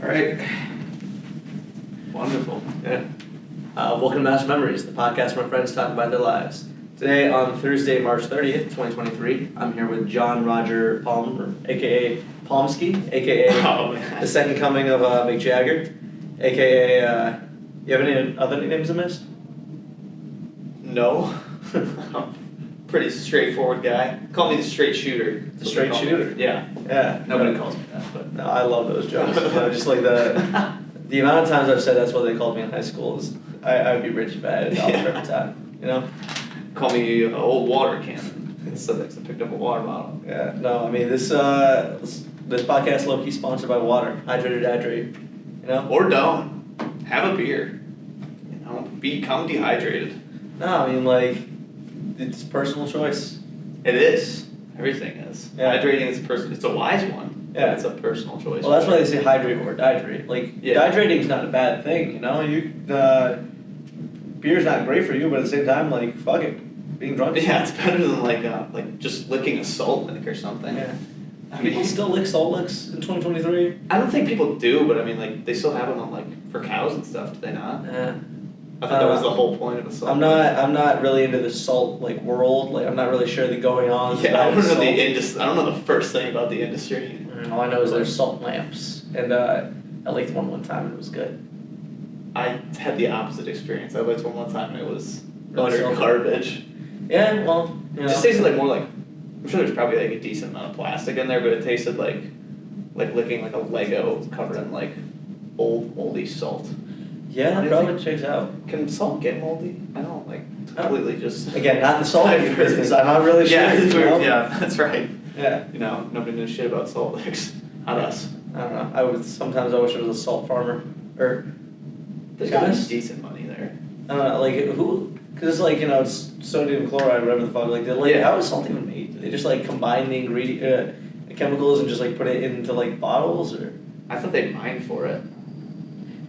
All right. Wonderful. Yeah. Welcome to Master Memories, the podcast where friends talk about their lives. Today, on Thursday, March 30th, 2023, I'm here with John Roger Palmer, a.k.a. Palmsky, a.k.a. the second coming of Mick Jagger, a.k.a. You have any other nicknames I missed? No. Pretty straightforward guy. Call me the straight shooter. The straight shooter? Yeah. Yeah. Nobody calls me that, but... No, I love those jokes. Just like the amount of times I've said that's what they called me in high school is I would be rich if I had a dollar for every time, you know? Call me an old water cannon. So I picked up a water bottle. Yeah, no, I mean, this podcast low-key sponsored by water. Hydrate, you know? Or don't. Have a beer. You know, become dehydrated. No, I mean, like, it's personal choice. It is. Everything is. Yeah. Hydrating is it's a wise one. Yeah. But it's a personal choice. Well, that's why they say hydrate or dehydrate. Like, dehydrating's not a bad thing, you know? Beer's not great for you, but at the same time, like, fuck it. Being drunk. Yeah, it's better than like just licking a salt lick or something. Yeah. I People mean, still lick salt licks in 2023? I don't think people do, but I mean, like, they still have them on, like, for cows and stuff, do they not? Yeah. I thought that was the whole point of a salt. I'm not really into the salt like world. Like I'm not really sure the going on. Yeah, I don't know I don't know the first thing about the industry. All I know is there's salt lamps, and I licked one time and it was good. I had the opposite experience. I licked one time and it was Really utter salty? garbage. Yeah, well, you It know. just tasted like more like, I'm sure there's probably like a decent amount of plastic in there, but it tasted like licking like a Lego covered in like old moldy salt. Yeah, that probably checks out. Can salt get moldy? I don't like completely just. Again, not in the salt business. I'm not really sure. Yeah, you know? yeah, that's right. Yeah. You know, nobody knows shit about salt licks. Not us. I don't know. I wish I was a salt farmer or. There's gotta be decent money there. I don't know, like who? Because it's like it's sodium chloride, whatever the fuck. Like, how is salt even made? Do they just like combine the the chemicals and just like put it into like bottles or? I thought they mined for it.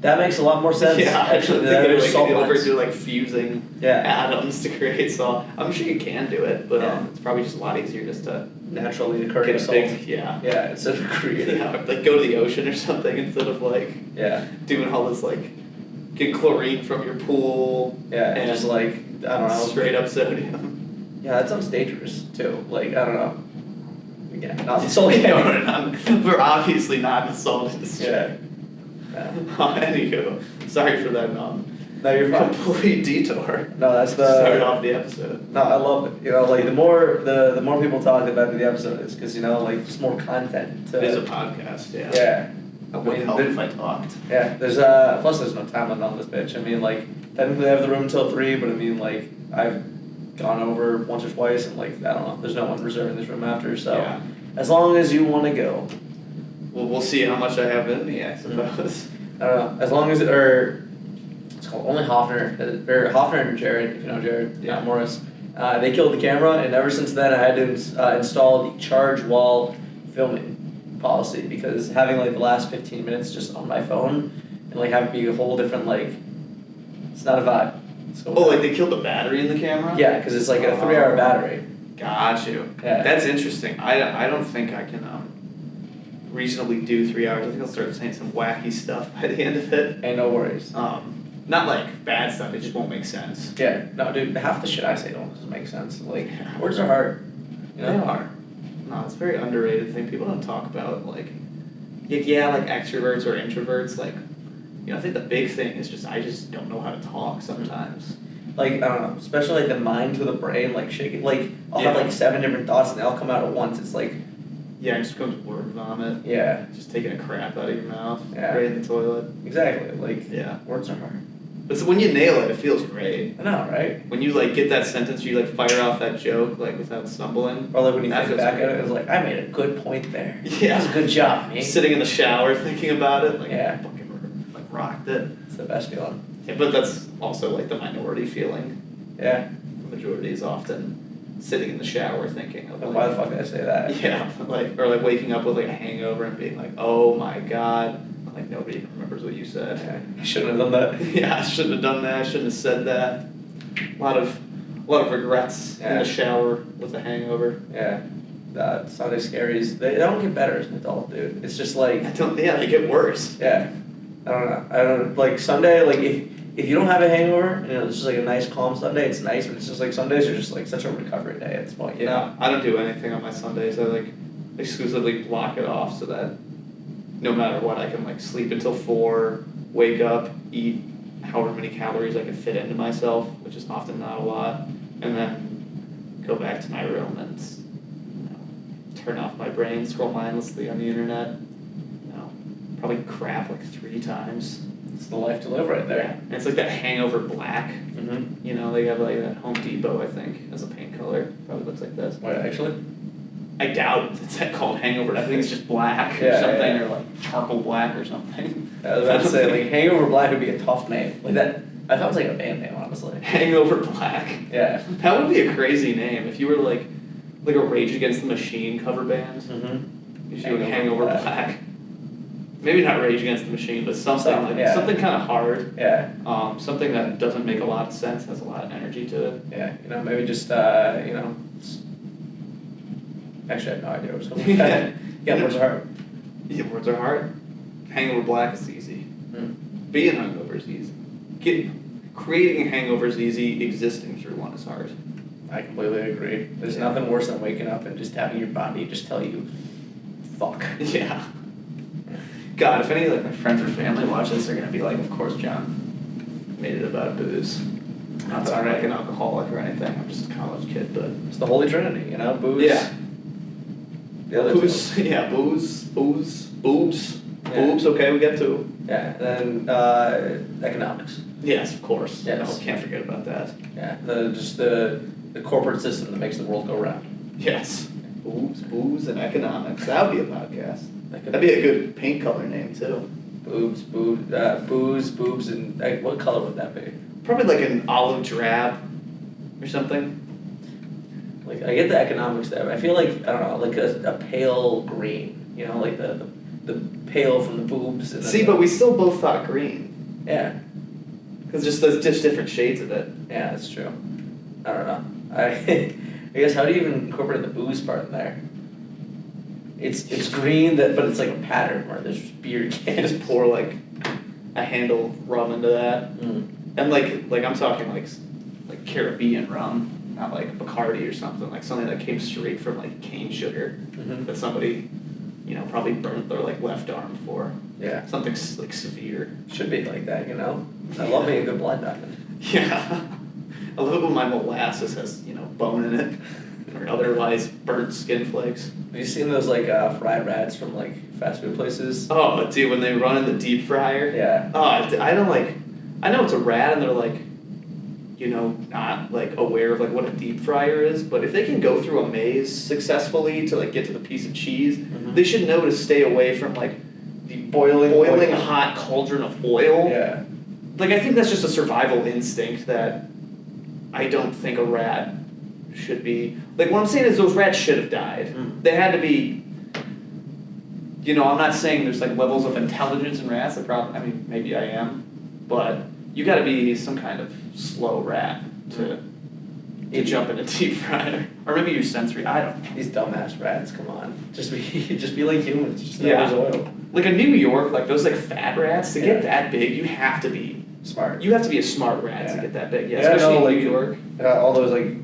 That makes a lot more sense. Yeah, actually, I that think is salt they mines. overdo like fusing atoms to create salt. I'm sure you can do it, but it's probably just a lot easier just to naturally occurring get salt. Yeah, instead of creating. Yeah, like go to the ocean or something instead of like doing all this like get chlorine from your pool. Yeah, and just like I don't know, straight up sodium. Yeah, that sounds dangerous too. Like I don't know. Again, not the salt. We're obviously not in the salt industry. Yeah. Anywho, sorry for that No, you're fine. complete detour. No, that's the started off the episode. No, I love it. You know, like the more people talk, the better the episode is, because like just more content. It is a podcast, yeah. Yeah. I would help if I talked. Yeah, there's plus there's no time limit on this bitch. I mean, like technically I have the room till 3, but I mean like I've gone over once or twice, and like I don't know, there's no one reserving this room after. So as long as you want to go. Well, we'll see how much I have in me, I suppose. I don't know. As long as it's called only Hoffner and Jared, if you know Jared, not Morris. They killed the camera, and ever since then I had to install the charge while filming policy, because having like the last 15 minutes just on my phone and like having it be a whole different like, it's not a vibe. Like they killed the battery in the camera? Yeah, because it's like a 3-hour battery. Got you. Yeah. That's interesting. I don't think I can reasonably do 3 hours. I think I'll start saying some wacky stuff by the end of it. Hey, no worries. Not like bad stuff, it just won't make sense. Yeah, no, dude, half the shit I say don't just make sense. Like, words are hard. You know? They are. No, it's a very underrated thing. People don't talk about, like extroverts or introverts. Like, I think the big thing is I just don't know how to talk sometimes. Like, I don't know, especially like the mind to the brain, like shaking. Like, I'll have like 7 different thoughts and they all come out at once. It's like, yeah, it just becomes word vomit. Yeah. Just taking a crap out of your mouth. Yeah. Right in the toilet. Exactly. Like, words are hard. But so when you nail it, it feels great. I know, right? When you like get that sentence, you like fire off that joke like without stumbling. Or like when you think back at it, it's like, I made a good point there. Yeah. That was a good job, mate. Sitting in the shower thinking about it, like fucking like rocked it. It's the best feeling. Yeah, but that's also like the minority feeling. Yeah. The majority is often sitting in the shower thinking of why the fuck did I say that? Yeah, or waking up with like a hangover and being like, oh my god, like nobody even remembers what you said. Yeah. I shouldn't have done that. Yeah, I shouldn't have done that. I shouldn't have said that. A lot of regrets in the shower with a hangover. Yeah. Sunday scaries, they don't get better as an adult, dude. It's just like, they get worse. yeah, I don't know, like Sunday, like if you don't have a hangover, it's just like a nice calm Sunday, it's nice, but it's just like Sundays are just like such a recovery day at this point, you know? I don't do anything on my Sundays. I like exclusively block it off so that no matter what, I can like sleep until 4, wake up, eat however many calories I can fit into myself, which is often not a lot, and then go back to my room and turn off my brain, scroll mindlessly on the internet, probably crap like 3 times. It's the life to live right there. Yeah. And it's like that hangover black. Mm-hmm. They have like that Home Depot, I think, as a paint color. Probably looks like this. Wait, actually? I doubt it's called hangover. I think it's just black or something, or like charcoal black or something. I was about to say, like, Hangover Black would be a tough name. Like that sounds like a band name, honestly. Hangover Black. Yeah. That would be a crazy name if you were like a Rage Against the Machine cover band. Mm-hmm. You should do Hangover Black. Maybe not Rage Against the Machine, but something something kind of hard. Yeah. Something that doesn't make a lot of sense, has a lot of energy to it. Yeah, maybe just actually I have no idea what was going on. Yeah, words are hard. Yeah, words are hard. Hangover Black is easy. Being hungover is easy. Creating a hangover is easy. Existing through one is hard. I completely agree. There's nothing worse than waking up and just having your body just tell you, fuck. Yeah. God, if any of my friends or family watch this, they're gonna be like, "Of course, John made it about booze. Not that I'm like an alcoholic or anything. I'm just a college kid, but it's the Holy Trinity, booze. Yeah. The other booze. Two. Yeah, booze, boobs. Yeah. Boobs. Okay, we get 2. Yeah, and then economics. Yes, of course. Yes. No, can't forget about that. Yeah, the corporate system that makes the world go round. Yes. Boobs, and economics. That would be a podcast. That'd be a good paint color name too. Booze, boobs, and what color would that be? Probably like an olive drab or something. Like I get the economics there, but I feel like I don't know, like a pale green. Like the pale from the boobs. And See, but we still both thought green. Yeah. Because there's just different shades of it. Yeah, that's true. I don't know. I guess how do you even incorporate the booze part in there? It's green, but it's like a pattern where there's beer cans. Just pour like a handle of rum into that, and like I'm talking like Caribbean rum, not like Bacardi or something, like something that came straight from like cane sugar that somebody probably burnt their like left arm for. Yeah. Something like severe. Should be like that, I love me a good blood diamond. Yeah. I love it when my molasses has bone in it. Or otherwise burnt skin flakes. Have you seen those like fried rats from like fast food places? Oh, dude, when they run in the deep fryer. Yeah. Oh, I don't like. I know it's a rat, and they're like, not like aware of like what a deep fryer is. But if they can go through a maze successfully to like get to the piece of cheese, they should know to stay away from like the boiling hot cauldron of oil. Yeah. Like I think that's just a survival instinct that I don't think a rat should be. Like what I'm saying is those rats should have died. They had to be. I'm not saying there's like levels of intelligence in rats. I mean, maybe I am, but you got to be some kind of slow rat to jump in a deep fryer, or maybe you're sensory. I don't know. These dumbass rats, come on, just be like humans. Just there's oil. Like in New York, like those like fat rats to get that big, you have to be smart. You have to be a smart rat to get that big. Yeah, especially in like, New York. All those like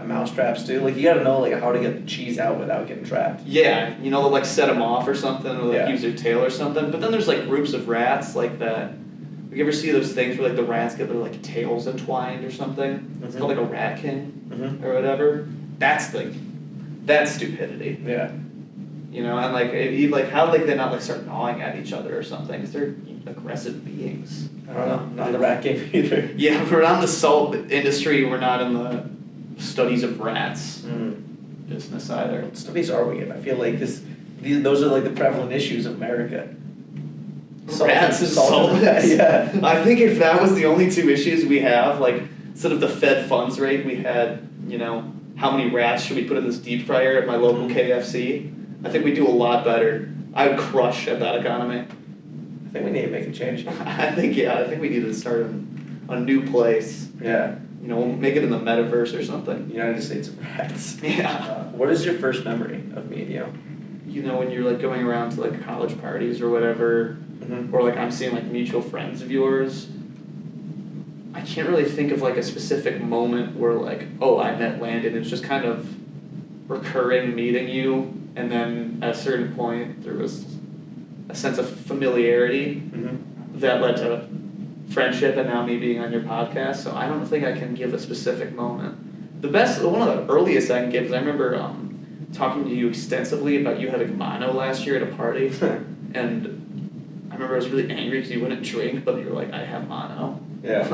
mouse traps too. Like you got to know like how to get the cheese out without getting trapped. Yeah, they'll like set them off or something, or like use their tail or something. But then there's like groups of rats like that. You ever see those things where like the rats get their like tails entwined or something? It's called like a ratkin or whatever. That's stupidity. Yeah. And like how like they not like start gnawing at each other or something? Because they're aggressive beings. I don't know. Not in the rat game either. Yeah, we're not in the salt industry. We're not in the studies of rats business either. What studies are we in? I feel like those are like the prevalent issues of America. Rats and salt. Yeah. I think if that was the only 2 issues we have, like instead of the Fed funds rate, we had how many rats should we put in this deep fryer at my local KFC? I think we do a lot better. I would crush at that economy. I think we need to make a change. I think we need to start a new place. Yeah. we'll make it in the metaverse or something. United States of Rats. Yeah. What is your first memory of me and you? When you're like going around to like college parties or whatever, or like I'm seeing like mutual friends of yours. I can't really think of like a specific moment where like, oh, I met Landon. It's just kind of recurring meeting you, and then at a certain point there was a sense of familiarity that led to friendship, and now me being on your podcast. So I don't think I can give a specific moment. One of the earliest I can give is I remember talking to you extensively about you having mono last year at a party, and I remember I was really angry because you wouldn't drink, but you were like, I have mono. Yeah.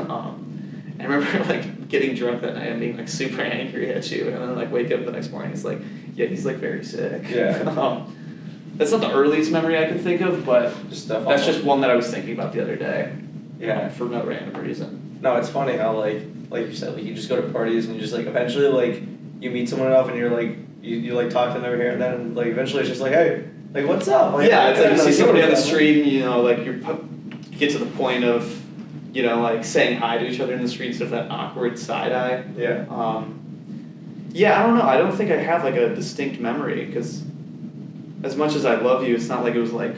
I remember like getting drunk that night and being like super angry at you, and then like wake up the next morning, it's like, yeah, he's like very sick. Yeah. That's not the earliest memory I can think of, but that's just one that I was thinking about the other day. Yeah. For no random reason. No, it's funny how like you said, like you just go to parties and you just like eventually like you meet someone enough and you're like you like talk to them over here and then and, like eventually it's just like, hey, like what's up? Like, yeah, it's like you see somebody on the them. street and like you get to the point of like saying hi to each other in the street instead of that awkward side eye. Yeah. Yeah, I don't know. I don't think I have like a distinct memory because as much as I love you, it's not like it was like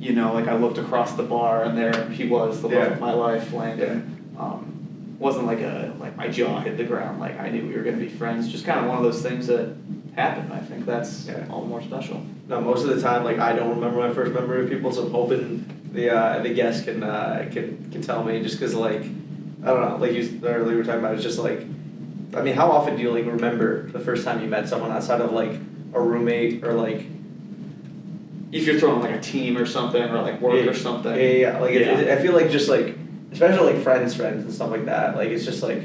like I looked across the bar and there he was, the love of my life, Landon. Wasn't like my jaw hit the ground, like I knew we were going to be friends. Just kind of one of those things that happened. I think that's all the more special. No, most of the time, like I don't remember my first memory of people, so I'm hoping the guest can tell me. Just because like I don't know, like you earlier were talking about, it's just like, I mean, how often do you like remember the first time you met someone outside of like a roommate or like if you're throwing like a team or something or like work or something? Yeah. Like I feel like just like especially like friends and stuff like that. Like it's just like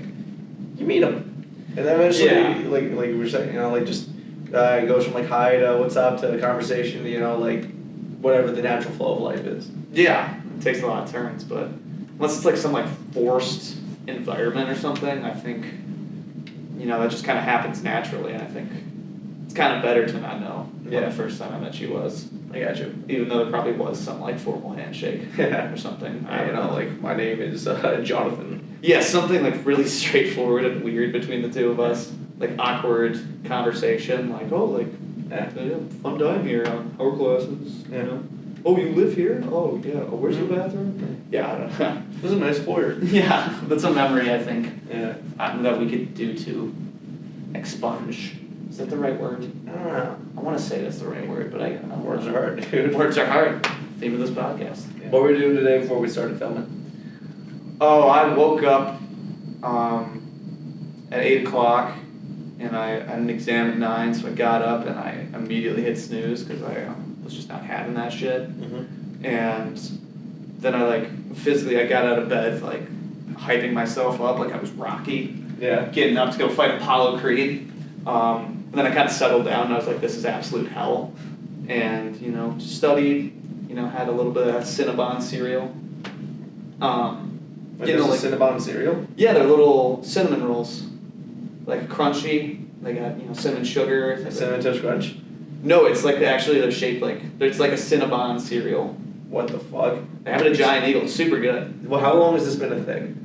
you meet them, and then eventually like we were saying, like just it goes from like hi to what's up to conversation, like whatever the natural flow of life is. Yeah, it takes a lot of turns, but unless it's like some like forced environment or something, I think that just kind of happens naturally, and I think it's kind of better to not know when the first time I met you was. I got you. Even though there probably was some like formal handshake or something. I don't know, like my name is Jonathan. Yeah, something like really straightforward and weird between the two of us. Like awkward conversation, like, oh, like, fun time here on our classes, Oh, you live here? Oh, yeah. Oh, where's the bathroom? Yeah, I don't know. It was a nice foyer. Yeah, that's a memory, I think, that we could do to expunge. Is that the right word? I don't know. I want to say that's the right word, but I don't know. Words are hard, dude. Words are hard. Theme of this podcast. Yeah. What were we doing today before we started filming? Oh, I woke up at 8 o'clock, and I had an exam at 9, so I got up and I immediately hit snooze because I was just not having that shit. And then I physically got out of bed hyping myself up like I was Rocky. Yeah. Getting up to go fight Apollo Creed. And then I kind of settled down and I was like, this is absolute hell. And, studied, had a little bit of Cinnabon cereal. Cinnabon cereal? Yeah, they're little cinnamon rolls. Like crunchy. They got, cinnamon sugar. Cinnamon Toast Crunch? No, it's actually they're shaped it's like a Cinnabon cereal. What the fuck? They have it at Giant Eagle. It's super good. Well, how long has this been a thing?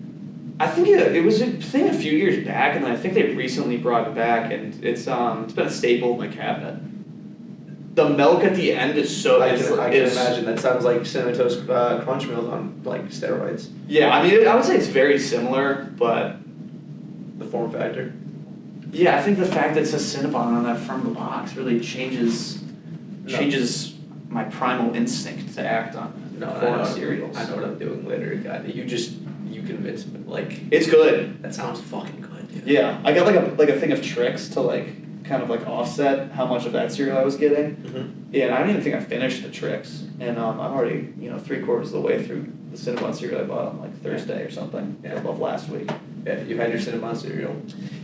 I think it was a thing a few years back, and then I think they recently brought it back, and it's been a staple in my cabinet. The milk at the end is so. I can imagine. That sounds like Cinnamon Toast Crunch milk on steroids. Yeah, I mean, I would say it's very similar, but the form factor. Yeah, I think the fact that it says Cinnabon on that from the box really changes my primal instinct to act on corn cereals. I know what I'm doing later, guy. You convinced me. It's good. That sounds fucking good, dude. Yeah, I got a thing of tricks to kind of offset how much of that cereal I was getting. Yeah, and I don't even think I finished the tricks, and I'm already 3/4 of the way through the Cinnabon cereal I bought on Thursday or something. Of last week. Yeah, you've had your Cinnabon cereal.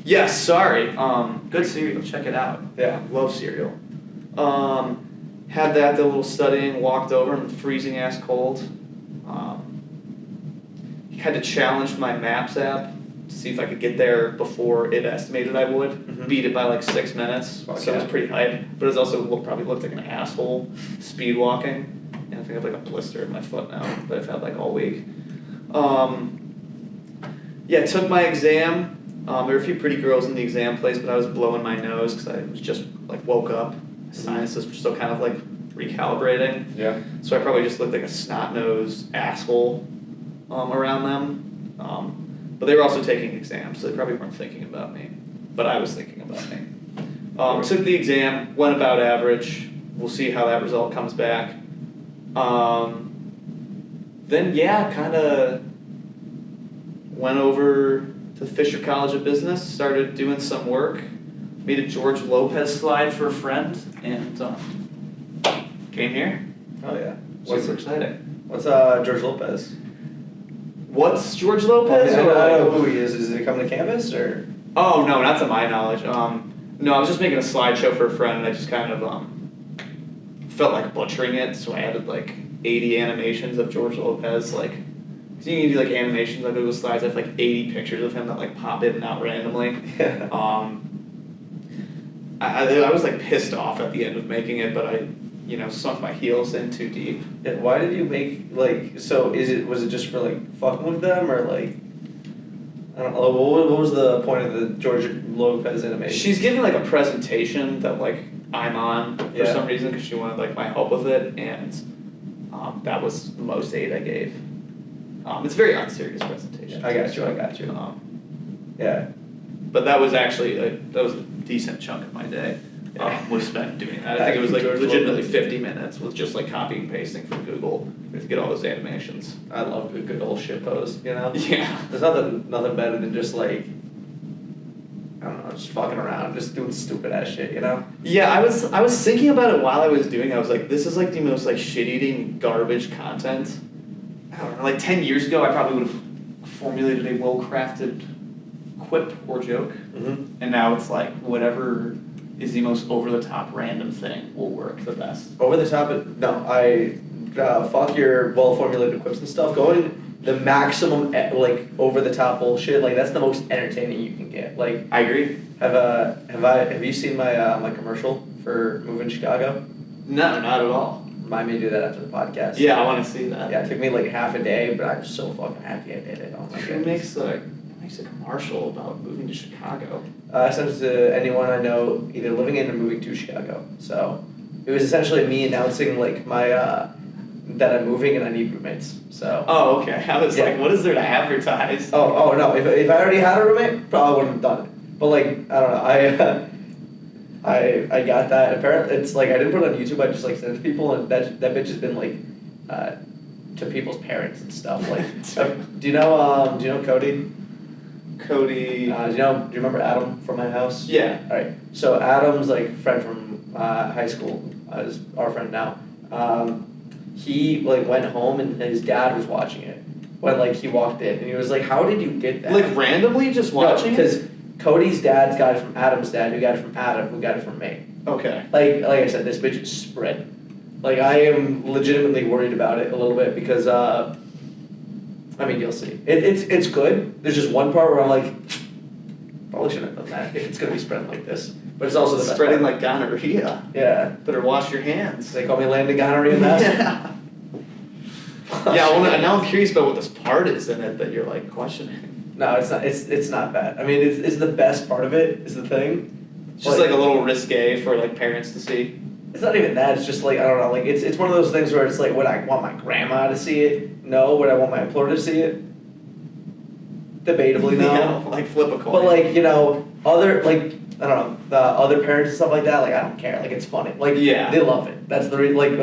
Yes, sorry. Good cereal. Check it out. Yeah, love cereal. Had that, did a little studying, walked over in the freezing ass cold. Had to challenge my Maps app to see if I could get there before it estimated I would. Beat it by 6 minutes, so I was pretty hyped. But it was also probably looked like an asshole speed walking. And I think I have a blister in my foot now that I've had all week. Yeah, took my exam. There were a few pretty girls in the exam place, but I was blowing my nose because I was just like woke up. My sinuses were still kind of like recalibrating. Yeah. So I probably just looked like a snot-nosed asshole around them. But they were also taking exams, so they probably weren't thinking about me. But I was thinking about me. Took the exam, went about average. We'll see how that result comes back. Then yeah, kind of went over to Fisher College of Business, started doing some work, made a George Lopez slide for a friend, and came here. Oh yeah. Super exciting. What's George Lopez? What's George Lopez? I don't know who he is. Is he coming to campus or? Oh no, not to my knowledge. No, I was just making a slideshow for a friend, and I just kind of felt like butchering it, so I added like 80 animations of George Lopez, like. So you can do like animations on Google Slides. I have like 80 pictures of him that like pop in and out randomly. Yeah. I was like pissed off at the end of making it, but I, sunk my heels in too deep. Yeah, why did you make so? Was it just for like fucking with them or like? I don't know. What was the point of the George Lopez animation? She's giving like a presentation that like I'm on for some reason because she wanted like my help with it, and that was the most aid I gave. It's a very unserious presentation. I got you. Yeah. But that was actually that was a decent chunk of my day. Was spent doing that. I think it was like legitimately 50 minutes with just like copying and pasting from Google to get all those animations. I love good old shit pose, Yeah. There's nothing better than just like, I don't know, just fucking around, just doing stupid ass shit, Yeah, I was thinking about it while I was doing it. I was like, this is like the most like shit-eating garbage content. I don't know, like 10 years ago I probably would have formulated a well-crafted quip or joke. Mm-hmm. And now it's like whatever is the most over-the-top random thing will work the best. Over the top, fuck your well-formulated quips and stuff. Going the maximum like over the top bullshit, like that's the most entertaining you can get. Like I agree. Have you seen my my commercial for moving to Chicago? No, not at all. Remind me to do that after the podcast. Yeah, I want to see that. Yeah, it took me like half a day, but I'm so fucking happy I did it. Oh my Who makes a commercial about moving to Chicago? I sent it to anyone I know, either living in or moving to Chicago. So it was essentially me announcing like my that I'm moving and I need roommates. So. Oh, okay. I was like, what is there to advertise? Oh no! If I already had a roommate, probably wouldn't have done it. But like I don't know, I got that. Apparently, it's like I didn't put it on YouTube. I just like sent it to people, and that bitch has been like to people's parents and stuff. Like, do you know Cody? Cody. Do you remember Adam from my house? Yeah. All right. So Adam's like friend from high school. Is our friend now. He like went home and his dad was watching it when like he walked in and he was like, "How did you get that?" Like randomly just watching it? Because Cody's dad's got it from Adam's dad, who got it from Adam, who got it from me. Okay. Like I said, this bitch is spread. Like I am legitimately worried about it a little bit because I mean you'll see. It's good. There's just one part where I'm like, probably shouldn't have done that if it's gonna be spreading like this. But it's also the best spreading part. like gonorrhea. Yeah. Better wash your hands. They call me Landon Gonorrhea Master. Yeah. Yeah, well, now I'm curious about what this part is in it that you're like questioning. No, it's not. It's not bad. I mean, it's the best part of it is the thing. It's just like a little risque for like parents to see. It's not even that. It's just like I don't know. Like it's one of those things where it's like, would I want my grandma to see it? No. Would I want my employer to see it? Debatably, no. Yeah, like flip a coin. But like other like I don't know the other parents and stuff like that. Like I don't care. Like it's funny. Like they love it. That's the reason. Like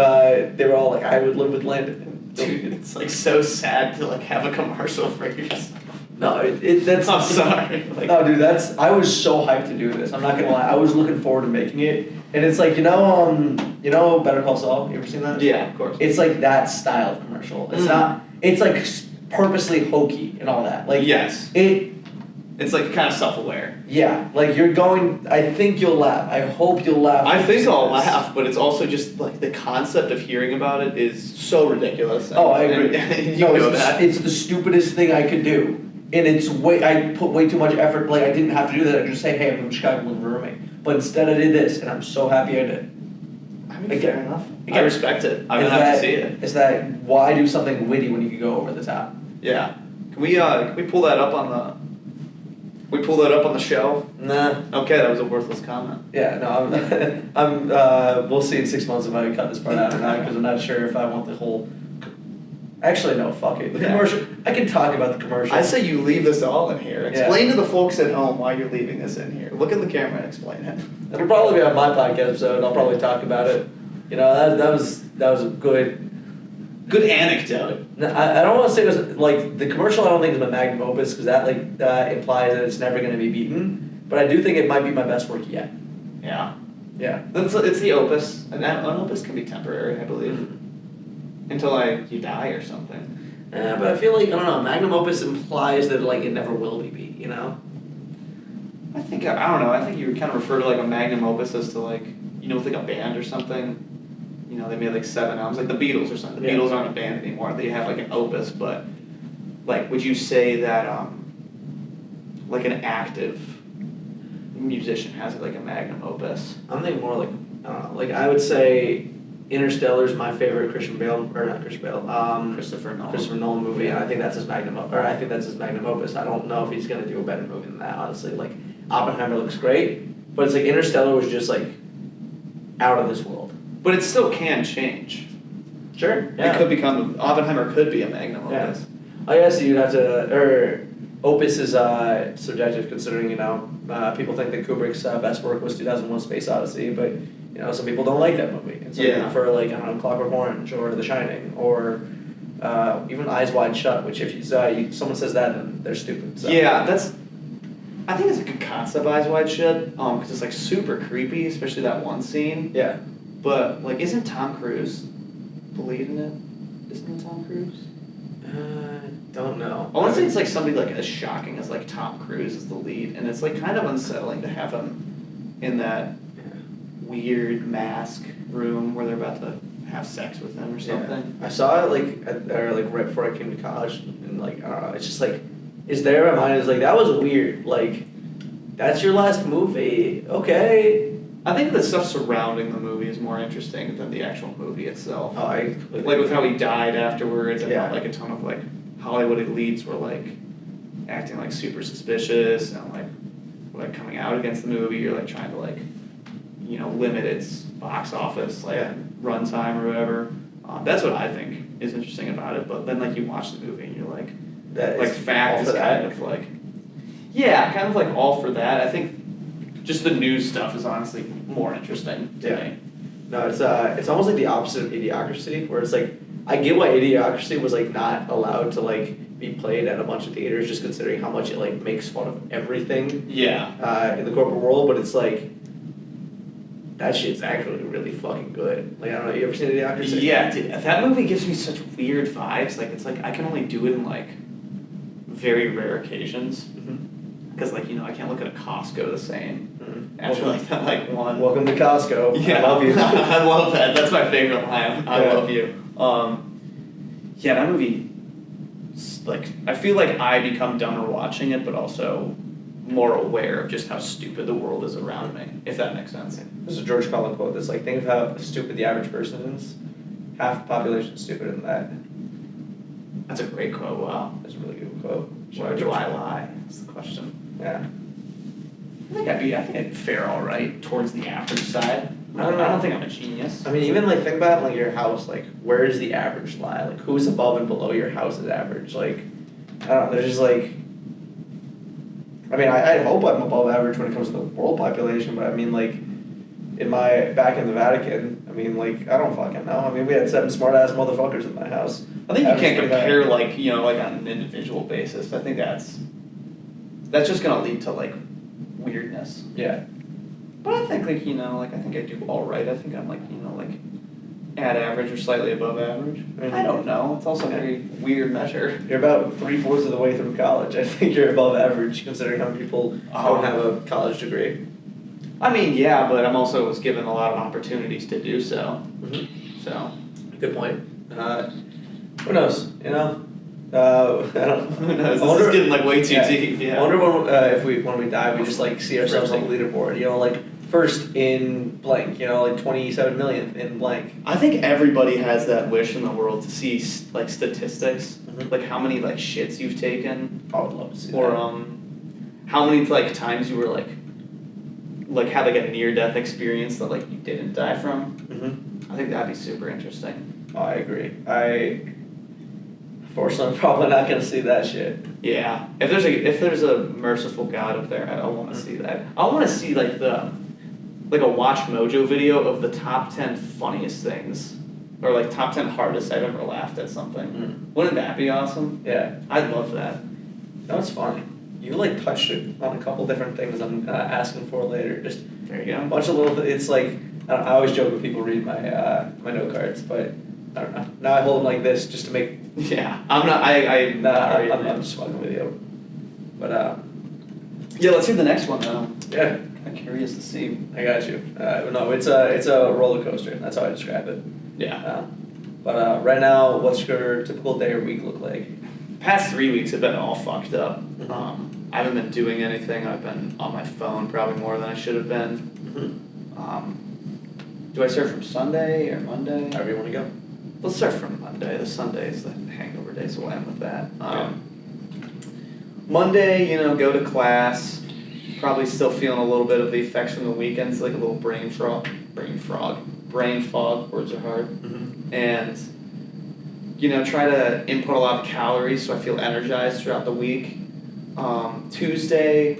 they were all like, I would live with Landon. Dude, it's like so sad to like have a commercial for yourself. No, that's. I'm sorry. Like, no, dude, I was so hyped to do this. I'm not gonna lie. I was looking forward to making it, and it's like Better Call Saul. You ever seen that? Yeah, of course. It's like that style of commercial. It's not. It's like purposely hokey and all that. Like yes. It's like kind of self-aware. Yeah, like you're going. I think you'll laugh. I hope you'll laugh. I think I'll laugh, but it's also just like the concept of hearing about it is so ridiculous. Oh, I agree. And you know that. It's the stupidest thing I could do. And I put way too much effort. Like I didn't have to do that. I just say, hey, I'm from Chicago, I'm living with a roommate. But instead, I did this, and I'm so happy I did. I mean, fair enough. I respect it. I'm gonna have to see it. Is that why do something witty when you could go over the top? Yeah, Can we pull that up on the? We pull that up on the show. Nah. Okay, that was a worthless comment. Yeah, no, we'll see in 6 months if I cut this part out or not, because I'm not sure if I want the whole. Actually, no, fuck it. The commercial. I can talk about the commercial. I say you leave this all in here. Explain to the folks at home why you're leaving this in here. Look in the camera and explain it. It'll probably be on my podcast episode. I'll probably talk about it. You know, that was a good anecdote. I don't want to say it was like the commercial. I don't think is my magnum opus because that implies that it's never going to be beaten. But I do think it might be my best work yet. Yeah. Yeah. It's the opus, and an opus can be temporary, I believe, until you die or something. But I feel like I don't know. Magnum opus implies that it never will be beat. You know. I think I don't know. I think you would kind of refer to a magnum opus as to with a band or something. You know, they made 7 albums, like the Beatles or something. The Beatles aren't a band anymore. They have an opus, but would you say that an active musician has a magnum opus? I'm thinking more I don't know. I would say Interstellar's my favorite Christopher Nolan movie, and I think that's his magnum opus. I don't know if he's gonna do a better movie than that, honestly. Oppenheimer looks great, but it's Interstellar was just out of this world. But it still can change. Sure. Yeah. It could become Oppenheimer could be a magnum opus. Yeah. I guess you'd have to, or opus is subjective considering people think that Kubrick's best work was 2001: Space Odyssey, but some people don't like that movie, and some people prefer I don't know, Clockwork Orange or The Shining or even Eyes Wide Shut, which if someone says that, then they're stupid. So. Yeah, I think it's a good concept, Eyes Wide Shut, because it's super creepy, especially that one scene. Yeah. But isn't Tom Cruise the lead in it? Isn't it Tom Cruise? Don't know. I want to say it's somebody as shocking as Tom Cruise is the lead, and it's kind of unsettling to have him in that weird mask room where they're about to have sex with him or something. Yeah. I saw it right before I came to college, and I don't know. It's just is there in my mind is that was weird. That's your last movie, okay. I think the stuff surrounding the movie is more interesting than the actual movie itself. Oh, I with how he died afterwards, and how a ton of Hollywood elites were acting super suspicious and coming out against the movie or trying to limit its box office runtime or whatever. That's what I think is interesting about it. But then you watch the movie and you're fact is kind of all for that. I think just the news stuff is honestly more interesting to me. No, it's almost the opposite of Idiocracy, where it's I get why Idiocracy was not allowed to be played at a bunch of theaters, just considering how much it makes fun of everything. Yeah. In the corporate world, but it's that shit's actually really fucking good. I don't know, you ever seen Idiocracy? Yeah, dude, that movie gives me such weird vibes. It's I can only do it in very rare occasions. Because I can't look at a Costco the same after that one. Welcome to Costco. Yeah, I love you. I love that. That's my favorite line. I love you. Yeah, that movie. I feel I become dumber watching it, but also more aware of just how stupid the world is around me. If that makes sense. There's a George Carlin quote that's think of how stupid the average person is. Half the population is stupider than that. That's a great quote. Wow, that's a really good quote. Where do I lie? That's the question. Yeah. I think I'd fare all right towards the average side. I don't think I'm a genius. I mean, even think about your house. Where does the average lie? Who's above and below your house's average? I don't know. There's just I mean, I hope I'm above average when it comes to the world population, but I mean, back in the Vatican, I mean, I don't fucking know. I mean, we had 7 smart ass motherfuckers in my house. I think you can't compare on an individual basis. I think that's just gonna lead to weirdness. Yeah. But I think I think I do all right. I think I'm at average or slightly above average. I don't know. It's also a very weird measure. You're about 3/4 of the way through college. I think you're above average considering how many people don't have a college degree. I mean, yeah, but I'm also was given a lot of opportunities to do so. So. Good point. Who knows? I don't. Who knows? This is getting way too deep. Yeah. I wonder when we die, we just see ourselves on the leaderboard. First in blank. 27 million in blank. I think everybody has that wish in the world to see statistics like how many like shits you've taken, I would love to see or that. how many like times you were like had like a near death experience that like you didn't die from. Mm-hmm. I think that'd be super interesting. Oh, I agree. Fortunately, I'm probably not gonna see that shit. Yeah, if there's a merciful God up there, I want to see that. I want to see like a Watch Mojo video of the top 10 funniest things, or like top 10 hardest I've ever laughed at something. Mm. Wouldn't that be awesome? Yeah. I'd love that. No, it's funny. You like touched it on a couple different things I'm asking for later. Just There you a go. bunch of little. It's like I always joke when people read my my note cards, but I don't know. Now I hold them like this just to make. Yeah, I'm not. I'm just fucking with you. But Yeah, let's hear the next one though. yeah, I'm curious to see. I got you. No, it's a roller coaster. That's how I describe it. Yeah. But right now, what's your typical day or week look like? Past 3 weeks have been all fucked up. I haven't been doing anything. I've been on my phone probably more than I should have been. Mm-hmm. Do I start from Sunday or Monday? However you want to go. Let's start from Monday. The Sunday is the hangover day, so we'll end with that. Monday, go to class. Probably still feeling a little bit of the effects from the weekends, like a little brain fog. Words are hard. Mm-hmm. And try to input a lot of calories so I feel energized throughout the week. Tuesday,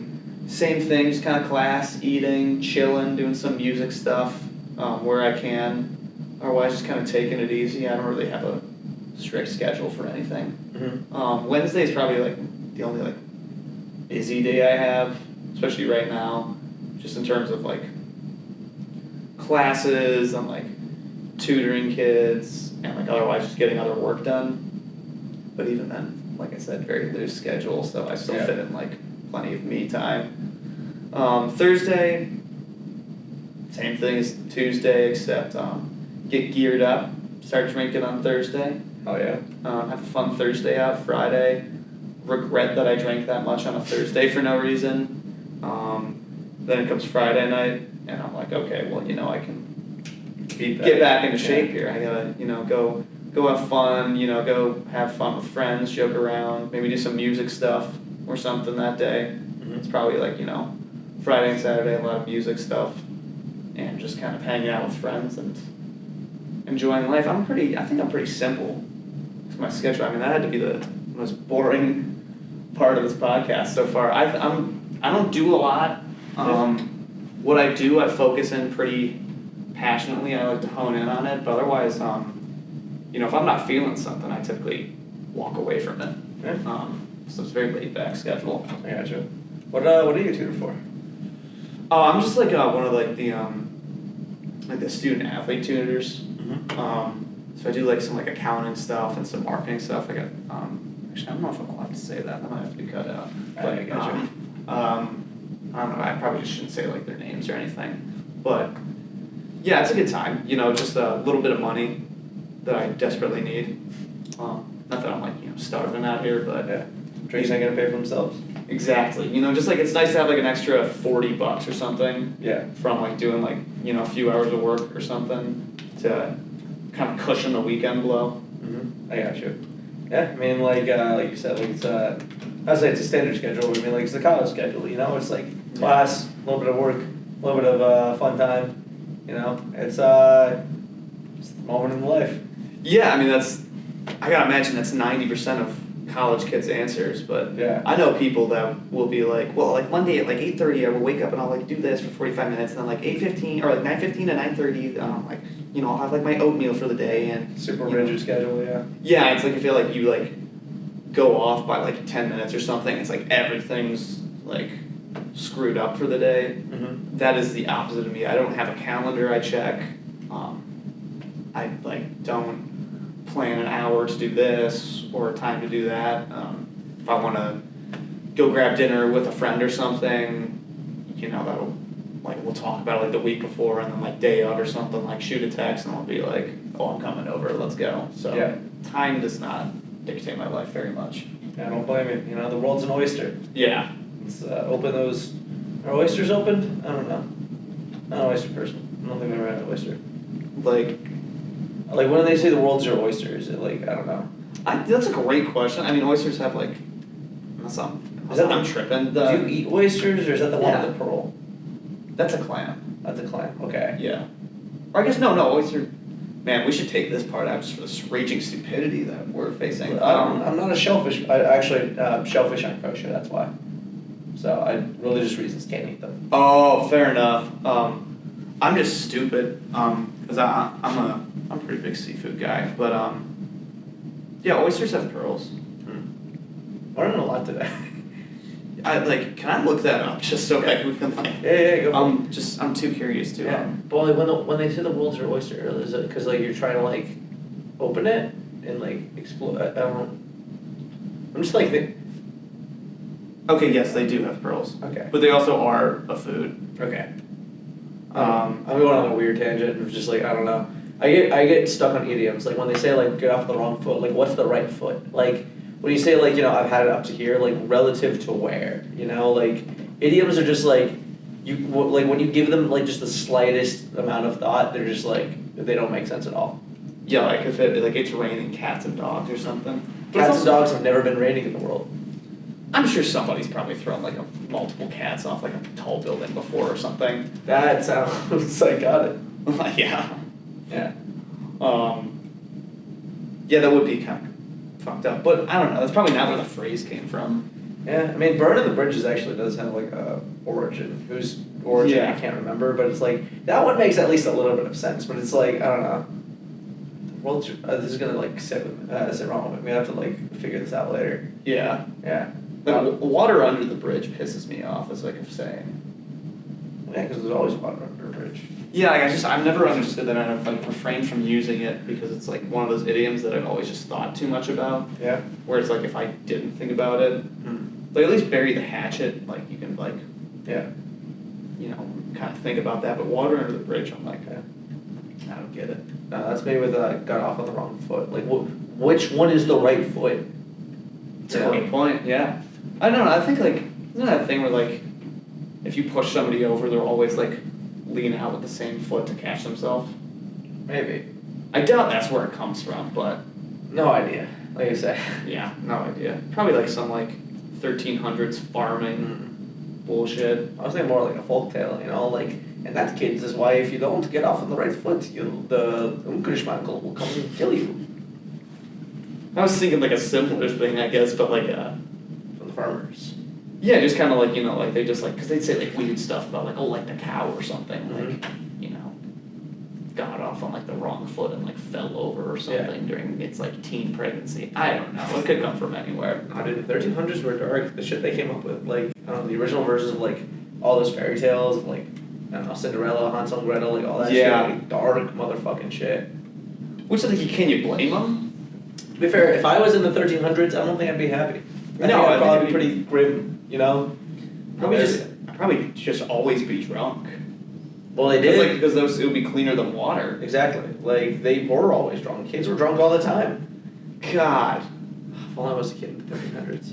same thing, just kind of class, eating, chilling, doing some music stuff where I can. Otherwise, just kind of taking it easy. I don't really have a strict schedule for anything. Mm-hmm. Wednesday is probably like the only like busy day I have, especially right now, just in terms of like classes and like tutoring kids and like otherwise just getting other work done. But even then, like I said, very loose schedule, so I still fit in like plenty of me time. Thursday, same thing as Tuesday, except get geared up, start drinking on Thursday. Oh yeah. Have a fun Thursday out. Friday, regret that I drank that much on a Thursday for no reason. Then it comes Friday night, and I'm like, okay, well, I can get back into shape here. I gotta, go have fun, go have fun with friends, joke around, maybe do some music stuff or something that day. Mm-hmm. It's probably like, Friday and Saturday, a lot of music stuff, and just kind of hanging out with friends and enjoying life. I think I'm pretty simple with my schedule. I mean, that had to be the most boring part of this podcast so far. I don't do a lot. What I do, I focus in pretty passionately. I like to hone in on it, but otherwise, if I'm not feeling something, I typically walk away from it. Yeah. So it's a very laid back schedule. I gotcha. What are you tutored for? I'm just like one of like the student athlete tutors. Mm-hmm. So I do like some like accounting stuff and some marketing stuff. I got actually I don't know if I'm allowed to say that. That might have to be cut out. But I gotcha. I don't know. I probably just shouldn't say like their names or anything. But yeah, it's a good time. Just a little bit of money that I desperately need. Not that I'm like starving out here, but Yeah. Drinks not gonna pay for themselves. exactly. Just like it's nice to have like an extra $40 or something. Yeah. From like doing like a few hours of work or something to kind of cushion the weekend blow. Mm-hmm. I got you. Yeah, I mean, like you said, like it's I'd say it's a standard schedule. I mean, like it's the college schedule. It's like class, a little bit of work, a little bit of fun time. It's just the moment in life. Yeah, I mean I gotta imagine that's 90% of college kids' answers, but Yeah. I know people that will be like, well, like Monday at like 8:30, I will wake up and I'll like do this for 45 minutes, and then like 8:15 or like 9:15 to 9:30, like I'll have like my oatmeal for the day and Super rigid schedule. Yeah. yeah, it's like I feel like you like go off by like 10 minutes or something. It's like everything's like screwed up for the day. Mm-hmm. That is the opposite of me. I don't have a calendar I check. I like don't plan an hour to do this or a time to do that. If I want to go grab dinner with a friend or something, that'll like we'll talk about it like the week before, and then like day of or something, like shoot a text and I'll be like, oh, I'm coming over, let's go. So Yeah. time does not dictate my life very much. I don't blame you. The world's an oyster. Yeah. Let's open those. Are oysters open? I don't know. I'm not an oyster person. I don't think I've ever had an oyster. Like Like when they say the world's your oyster, is it like I don't know? That's a great question. I mean, oysters have like, I'm tripping. Do you eat oysters, or is that the one Yeah. with the pearl? That's a clam. That's a clam. Okay. Yeah. Or I guess no, oyster. Man, we should take this part out just for this raging stupidity that we're facing. I'm not a shellfish. Shellfish aren't kosher. That's why. So religious reasons can't eat them. Oh, fair enough. I'm just stupid. Cause I'm a pretty big seafood guy, but yeah, oysters have pearls. Learning a lot today. Can I look that up just so I can like? Yeah, go. I'm too curious to. Yeah. But like when they say the world's your oyster, is it because like you're trying to like open it and like explore? I don't. I'm just like Okay, yes, they do have pearls. Okay. But they also are a food. Okay. I'm going on a weird tangent of just like I don't know. I get stuck on idioms like when they say like get off the wrong foot. Like what's the right foot? Like when you say like I've had it up to here, like relative to where, like idioms are just like like when you give them like just the slightest amount of thought, they're just like they don't make sense at all. Yeah, like if it's raining cats and dogs or something. Cats and dogs have never been raining in the world. I'm sure somebody's probably thrown like multiple cats off like a tall building before or something. That sounds psychotic. Yeah. Yeah. Yeah, that would be kind of fucked up, but I don't know. That's probably not where the phrase came from. Yeah, I mean, burning the bridges actually does have like a origin. Whose origin I can't remember, but it's like that one makes at least a little bit of sense. But it's like I don't know. Well, this is gonna like sit wrong with me. I have to like figure this out later. Yeah. Yeah. Like, water under the bridge pisses me off, as like I'm saying. Yeah, because there's always water under a bridge. Yeah, I've never understood that, and I've like refrained from using it because it's like one of those idioms that I've always just thought too much about. Yeah. Where it's like if I didn't think about it, like at least bury the hatchet. Like you can like, yeah, kind of think about that. But water under the bridge, I'm like, I don't get it. No, that's me with got off on the wrong foot. Like, which one is the right foot? That's a great point. Yeah. I don't know. I think like isn't that thing where like if you push somebody over, they're always like lean out with the same foot to catch themselves. Maybe. I doubt that's where it comes from, but no idea. Like I said. Yeah, no idea. Probably like some like 1300s farming bullshit. I was thinking more like a folktale, like, and that kid is why if you don't get off on the right foot, the Unkelschmankel will come and kill you. I was thinking like a similar thing, I guess, but like from the farmers. Yeah, just kind of like like they just like because they'd say like weird stuff about like like the cow or something like got off on like the wrong foot and like fell over or something during its like teen pregnancy. I don't know. It could come from anywhere. Dude, the 1300s were dark. The shit they came up with, like I don't know, the original versions of like all those fairy tales, of, like I don't know, Cinderella, Hansel and Gretel, like all that shit, like dark motherfucking shit. Which like can you blame them? To be fair, if I was in the 1300s, I don't think I'd be happy. I'd probably be pretty grim, Probably just always be drunk. Well, they did. Because it would be cleaner than water. Exactly. Like, they were always drunk. Kids were drunk all the time. God. If only I was a kid in the 1300s.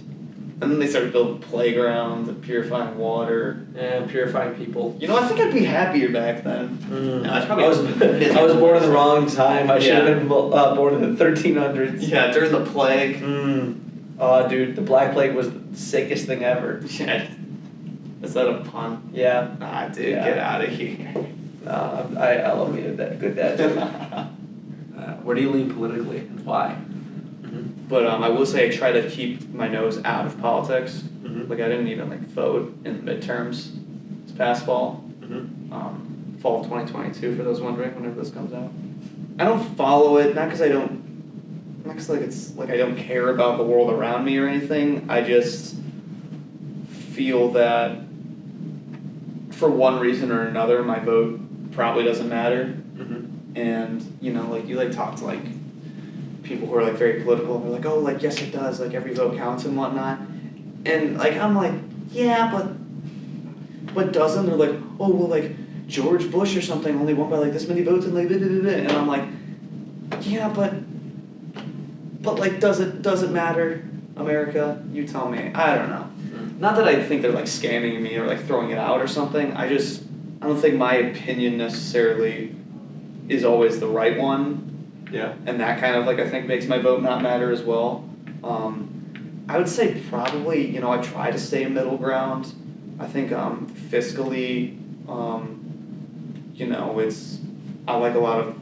And then they started building playgrounds and purifying water. And purifying people. I think I'd be happier back then. No, I was born in the wrong time. I should have been born in the 1300s. Yeah, during the plague. Oh, dude, the Black Plague was the sickest thing ever. Yeah. Is that a pun? Yeah. Nah, dude, get out of here. Nah, I love me a good dad joke. Where do you lean politically and why? But I will say I try to keep my nose out of politics. Like I didn't even vote in the midterms this past fall. Fall of 2022 for those wondering, whenever this comes out. I don't follow it, not because I don't care about the world around me or anything. I just feel that for one reason or another, my vote probably doesn't matter. And you talk to people who are very political and they're like, oh, yes it does, every vote counts and whatnot. And I'm like, yeah, but doesn't? They're like, oh well, George Bush or something only won by this many votes and blah, blah, blah, blah. And I'm like, yeah, but does it matter, America? You tell me. I don't know. Not that I think they're scamming me or throwing it out or something. I don't think my opinion necessarily is always the right one. Yeah. And that kind of, like, I think makes my vote not matter as well. I would say probably, you know, I try to stay middle ground. I think fiscally, you know, I like a lot of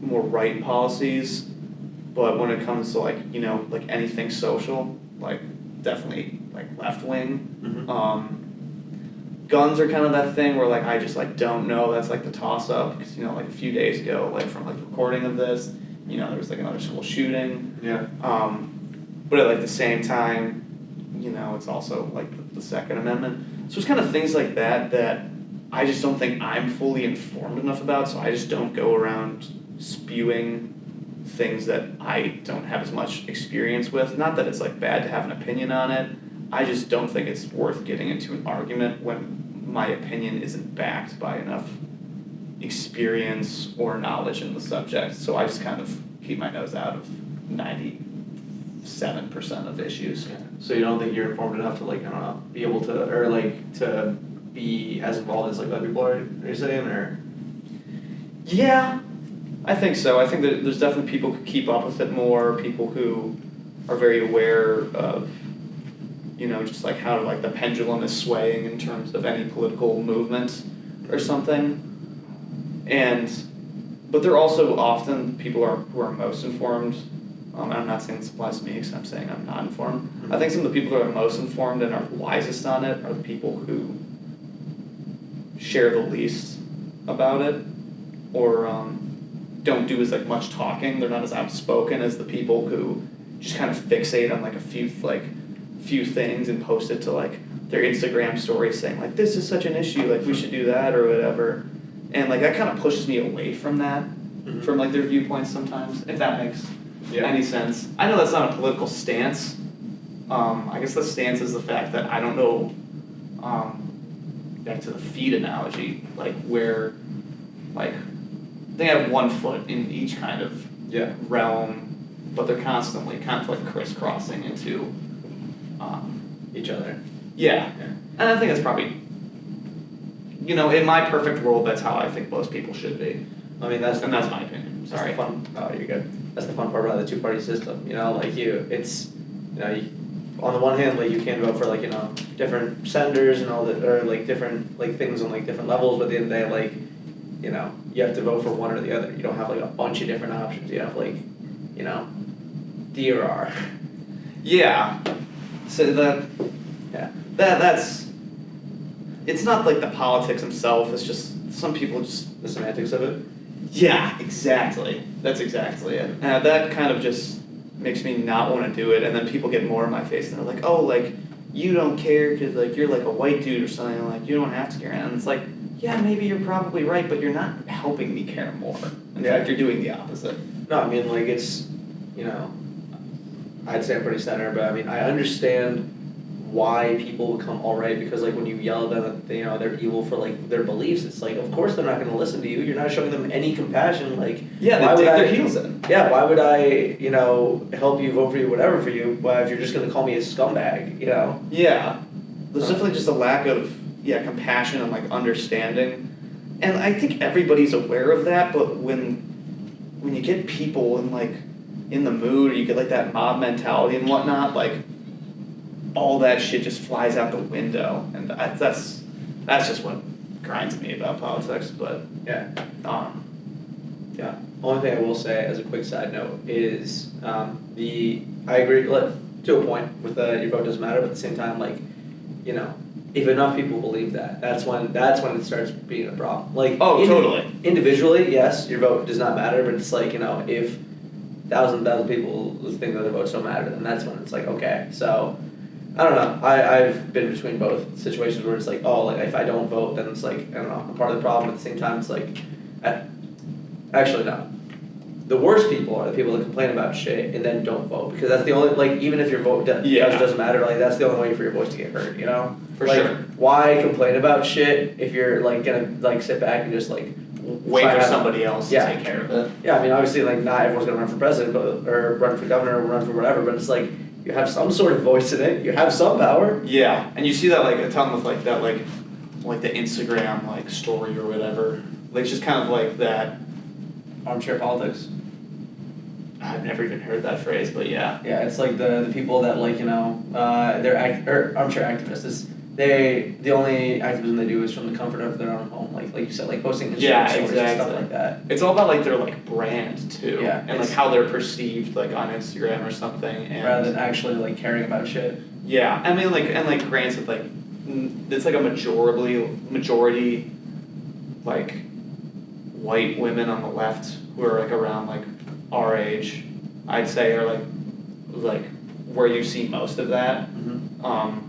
more right policies, but when it comes to, like, you know, like anything social, like definitely like left wing. Guns are kind of that thing where, like, I just, like, don't know. That's like the toss up because, you know, like a few days ago, like from like the recording of this, you know, there was like another school shooting. Yeah. But at like the same time, you know, it's also like the Second Amendment. So it's kind of things like that I just don't think I'm fully informed enough about. So I just don't go around spewing things that I don't have as much experience with. Not that it's like bad to have an opinion on it. I just don't think it's worth getting into an argument when my opinion isn't backed by enough experience or knowledge in the subject. So I just kind of keep my nose out of 97% of issues. Yeah. So you don't think you're informed enough to, like, I don't know, be able to, or like to be as involved as like other people are you saying, or? Yeah, I think so. I think that there's definitely people who keep up with it more, people who are very aware of, you know, just like how like the pendulum is swaying in terms of any political movement or something. But they're also often people who are most informed. And I'm not saying this applies to me because I'm saying I'm not informed. I think some of the people that are most informed and are wisest on it are the people who share the least about it, or don't do as like much talking. They're not as outspoken as the people who just kind of fixate on like a few things and post it to like their Instagram story saying like, this is such an issue, like we should do that or whatever. And like that kind of pushes me away from that, from like their viewpoints sometimes, if that makes any sense. I know that's not a political stance. I guess the stance is the fact that I don't know, back to the feet analogy, like where like they have one foot in each kind of realm, but they're constantly kind of like crisscrossing into each other. Yeah. And I think that's probably, you know, in my perfect world, that's how I think most people should be. I mean, that's my opinion. Sorry. Oh, you're good. That's the fun part about the two-party system. You know, like it's, you know, on the one hand, like you can vote for like, you know, different senators and all that, or like different like things on like different levels. But at the end of the day, like, you know, you have to vote for one or the other. You don't have like a bunch of different options. You have like, you know, D or R. Yeah. So that's. It's not like the politics themselves. It's just some people just the semantics of it. Yeah, exactly. That's exactly it. And that kind of just makes me not want to do it. And then people get more in my face and they're like, oh, like, you don't care because, like, you're like a white dude or something. Like, you don't have to care. And it's like, yeah, maybe you're probably right, but you're not helping me care more. In fact, you're doing the opposite. No, I mean, like, it's, you know, I'd say I'm pretty center, but I mean, I understand why people become alright, because like when you yell at them, you know, they're evil for like their beliefs, it's like, of course they're not going to listen to you. You're not showing them any compassion. Like, yeah, why they would dig their heels in. Yeah, why would I, you know, help you, vote for you, whatever for you, if you're just going to call me a scumbag, you know? Yeah, there's definitely just a lack of compassion and like understanding, and I think everybody's aware of that. But when you get people in like in the mood, or you get like that mob mentality and whatnot, like all that shit just flies out the window, and that's just what grinds me about politics. But yeah. Only thing I will say as a quick side note is I agree to a point with your vote doesn't matter, but at the same time, like, you know, if enough people believe that, that's when it starts being a problem. Like, totally. Individually, yes, your vote does not matter, but it's like, you know, if thousand people think that their votes don't matter, then that's when it's like, okay, so. I don't know. I've been between both situations where it's like, oh, like if I don't vote, then it's like, I don't know, I'm part of the problem. At the same time, it's like, actually no. The worst people are the people that complain about shit and then don't vote, because that's the only, like, even if your vote doesn't matter, like that's the only way for your voice to get heard, you know? For like, sure. Why complain about shit if you're like gonna like sit back and just like wait for somebody else to take care of it? Yeah, I mean, obviously, like not everyone's gonna run for president, or run for governor, or run for whatever, but it's like, you have some sort of voice in it. You have some power. Yeah, and you see that like a ton with like that like the Instagram like story or whatever. Like just kind of like that armchair politics. I've never even heard that phrase, but yeah. Yeah, it's like the people that like, they're I'm sure activists. The only activism they do is from the comfort of their own home, like you said, like posting Instagram stories and stuff like that. It's all about like their like brand too, Yeah, and like how they're perceived like on Instagram or something, and rather than actually like caring about shit. Yeah, I mean like granted like it's like a majority like white women on the left who are like around like our age, I'd say, are like where you see most of that. Mm-hmm.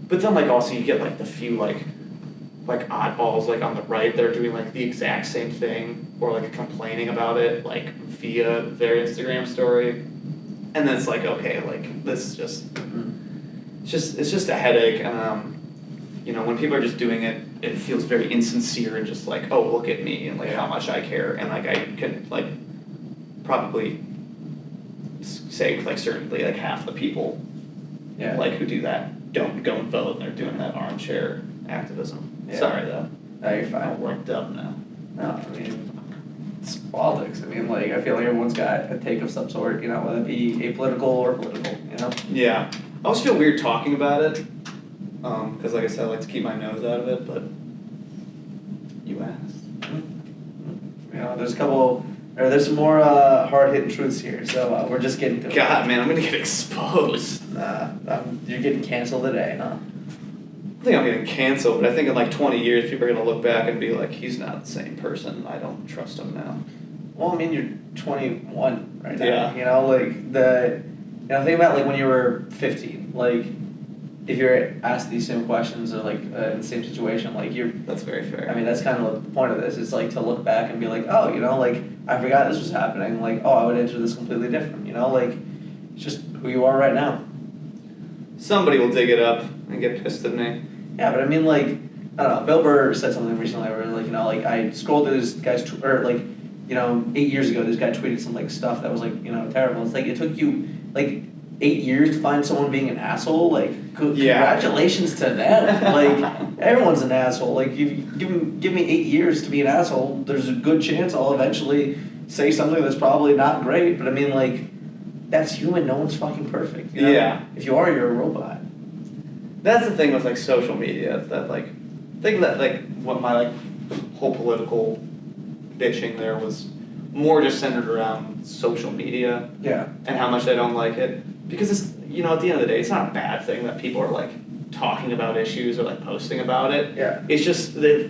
But then like also you get like the few like oddballs like on the right that are doing like the exact same thing or like complaining about it like via their Instagram story, and then it's like, okay, like this is just it's just a headache, and when people are just doing it, it feels very insincere and just like, oh, look at me and like how much I care, and like I can like probably say with like certainly like half the people like who do that don't go and vote, and they're doing that armchair activism. Yeah. Sorry though. No, you're fine. I'm worked up now. No, I mean, it's politics. I mean, like, I feel like everyone's got a take of some sort, whether it be apolitical or political, Yeah. I always feel weird talking about it, because like I said, I like to keep my nose out of it, but you asked. There's some more hard-hitting truths here, so we're just getting to it. God, man, I'm gonna get exposed. You're getting canceled today, huh? I think I'm getting canceled, but I think in like 20 years, people are gonna look back and be like, he's not the same person. I don't trust him now. Well, I mean, you're 21 right now. Yeah. Think about like when you were 15. Like, if you're asked these same questions or like in the same situation, like That's very fair. I mean, that's kind of the point of this. It's like to look back and be like, oh, like I forgot this was happening. Like, oh, I would answer this completely different. Like it's just who you are right now. Somebody will dig it up and get pissed at me. Yeah, but I mean, like, I don't know. Bill Burr said something recently where, like, like I scrolled through this guy's 8 years ago, this guy tweeted some like stuff that was like, terrible. It's like it took you like 8 years to find someone being an asshole. Like, congratulations to them. Like, everyone's an asshole. Like, if you give me 8 years to be an asshole, there's a good chance I'll eventually say something that's probably not great. But I mean, like, that's human. No one's fucking perfect. Yeah. If you are, you're a robot. That's the thing with like social media. That like, I think that like what my like whole political bitching there was more just centered around social media. Yeah. And how much I don't like it, because it's at the end of the day, it's not a bad thing that people are like talking about issues or like posting about it. Yeah. It's just the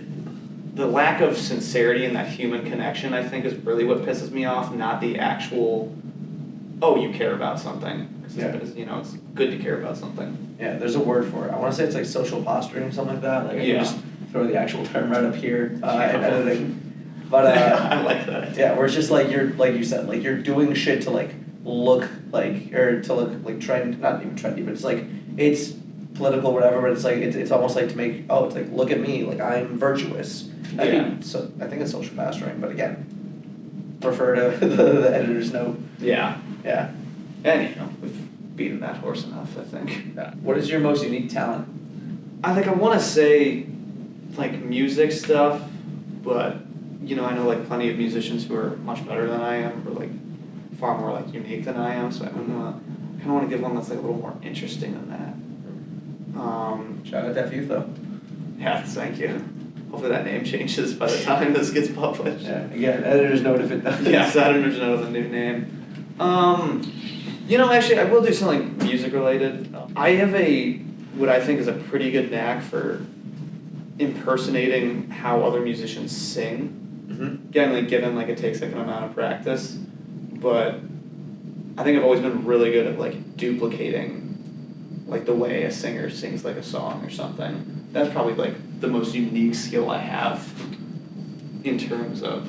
lack of sincerity and that human connection, I think, is really what pisses me off, not the actual, oh, you care about something. It's good to care about something. Yeah, there's a word for it. I want to say it's like social posturing or something like that. Like, I can just throw the actual term right up here in editing. But I like that. Yeah, where it's just like like you said, like you're doing shit to like look like, or to look like not even trendy, but it's like, it's political, whatever, but it's like, it's almost like to make, oh, it's like, look at me, like I'm virtuous. I mean, so I think it's social pastoring, but again, refer to the editor's note. Yeah. Yeah. And we've beaten that horse enough, I think. Yeah. What is your most unique talent? I want to say like music stuff, but I know like plenty of musicians who are much better than I am, or like far more like unique than I am, so I kind of want to give one that's like a little more interesting than that. Shout out to F Youth though. Yeah, thank you. Hopefully that name changes by the time this gets published. Yeah, again, editor's note if it does. Yeah, editor's note of the new name. Actually, I will do something music related. I have what I think is a pretty good knack for impersonating how other musicians sing. Mm-hmm. Again, given it takes an amount of practice, but I think I've always been really good at duplicating the way a singer sings a song or something. That's probably the most unique skill I have in terms of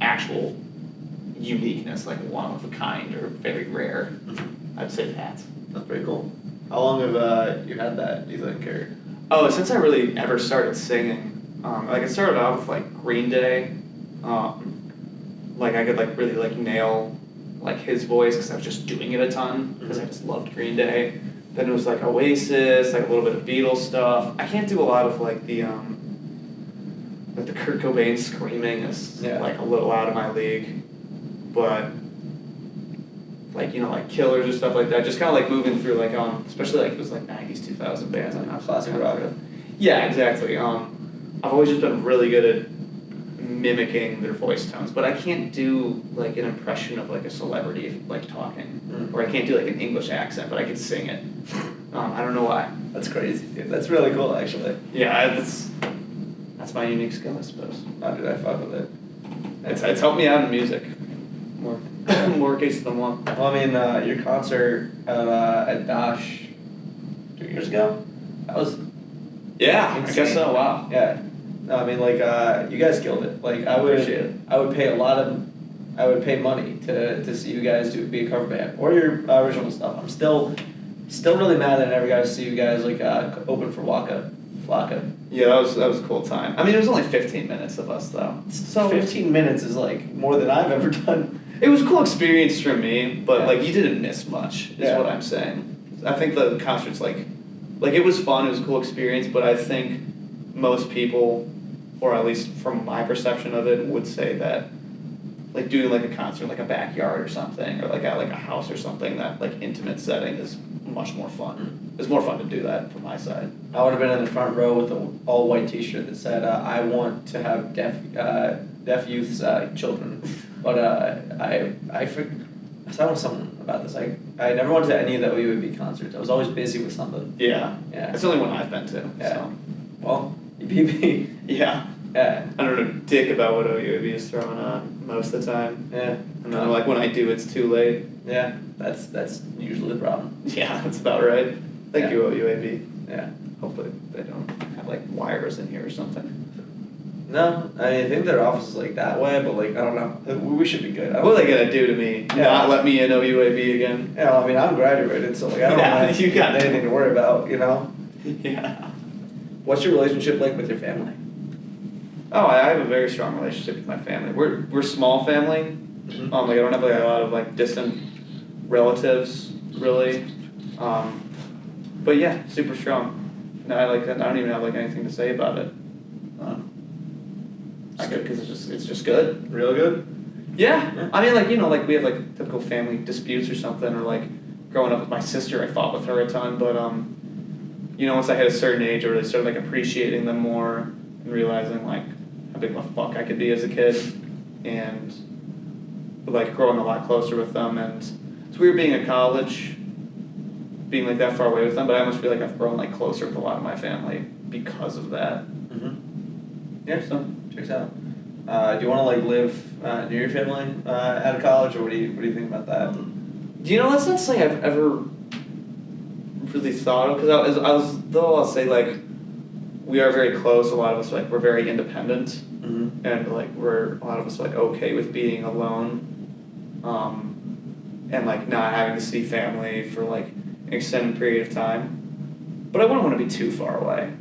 actual uniqueness, one of a kind or very rare. Mm-hmm. I'd say that. That's pretty cool. How long have you had that, do you think, or? Oh, since I really ever started singing. It started off with Green Day. I could really nail his voice because I was just doing it a ton because I just loved Green Day. Then it was Oasis, a little bit of Beatles stuff. I can't do a lot of the Kurt Cobain screaming is a little out of my league. But like like Killers or stuff like that. Just kind of like moving through like especially like those like 90s 2000 bands. Like Classic rock. Yeah, exactly. I've always just been really good at mimicking their voice tones, but I can't do like an impression of like a celebrity like talking, or I can't do like an English accent, but I can sing it. I don't know why. That's crazy, dude. That's really cool, actually. Yeah, that's my unique skill, I suppose. Oh, dude, I fuck with it. It's helped me out in music, more cases than one. Well, I mean, your concert at Dosh 2 years ago, that was Yeah, insane. I guess so. Wow. Yeah. No, I mean, like, you guys killed it. Like, I would pay money to see you guys be a cover band or your original stuff. I'm still really mad that I never got to see you guys like open for Flocka. Yeah, that was a cool time. I mean, it was only 15 minutes of us though. So 15 minutes is like more than I've ever done. It was a cool experience for me, but Yeah. like you didn't miss much, is Yeah. what I'm saying. I think the concert's like it was fun, it was a cool experience, but I think most people, or at least from my perception of it, would say that like doing like a concert in like a backyard or something, or like at like a house or something, that like intimate setting is much more fun. It's more fun to do that from my side. I would have been in the front row with an all white T-shirt that said, "I want to have deaf youth's children," but I was telling someone about this. I never went to any of the OUAB concerts. I was always busy with something. Yeah. Yeah. It's the only one I've been to. Yeah. So. Well, you beat me. Yeah. Yeah. I don't know dick about what OUAB is throwing on most of the time. Yeah. And then like when I do, it's too late. Yeah. That's usually the problem. Yeah, that's about right. Thank you, OUAB. Yeah. Hopefully they don't have like wires in here or something. No, I think their office is like that way, but like I don't know. We should be good. What are they gonna do to me? Yeah. Not let me in OUAB again? Yeah, well, I mean I'm graduated, so like I don't have you got anything to worry about, you know. Yeah. What's your relationship like with your family? Oh, I have a very strong relationship with my family. We're a small family. Mm-hmm. Like I don't have like a lot of like distant relatives really. But yeah, super strong. No, I don't even have like anything to say about it. It's good because it's just good. Real good? Yeah. I mean, like, like we have like typical family disputes or something, or like growing up with my sister, I fought with her a ton, but once I hit a certain age, I really started like appreciating them more and realizing like how big of a fuck I could be as a kid, and like growing a lot closer with them. And it's weird being at college, being like that far away with them, but I almost feel like I've grown like closer with a lot of my family because of that. Mm-hmm. Yeah, so checks out. Do you want to like live near your family out of college, or what do you think about that? That's not something I've ever really thought of, because I'll say like we are very close. A lot of us like we're very independent, Mm-hmm. and like a lot of us like okay with being alone, and like not having to see family for like an extended period of time. But I wouldn't want to be too far away.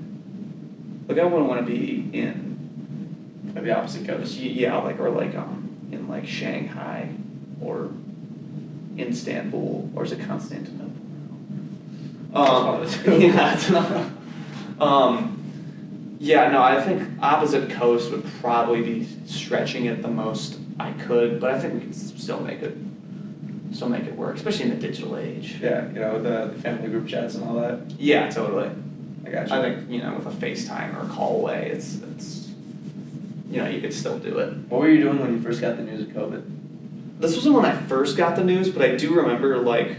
Like I wouldn't want to be in At the opposite coast. yeah, like or like in like Shanghai or Istanbul, or is it Constantinople? One of the two. Yeah, it's not. Yeah, no, I think opposite coast would probably be stretching it the most I could, but I think we can still make it work, especially in the digital age. Yeah, the family group chats and all that. Yeah, totally. I got you. I think with a FaceTime or a call away, it's you could still do it. What were you doing when you first got the news of COVID? This wasn't when I first got the news, but I do remember like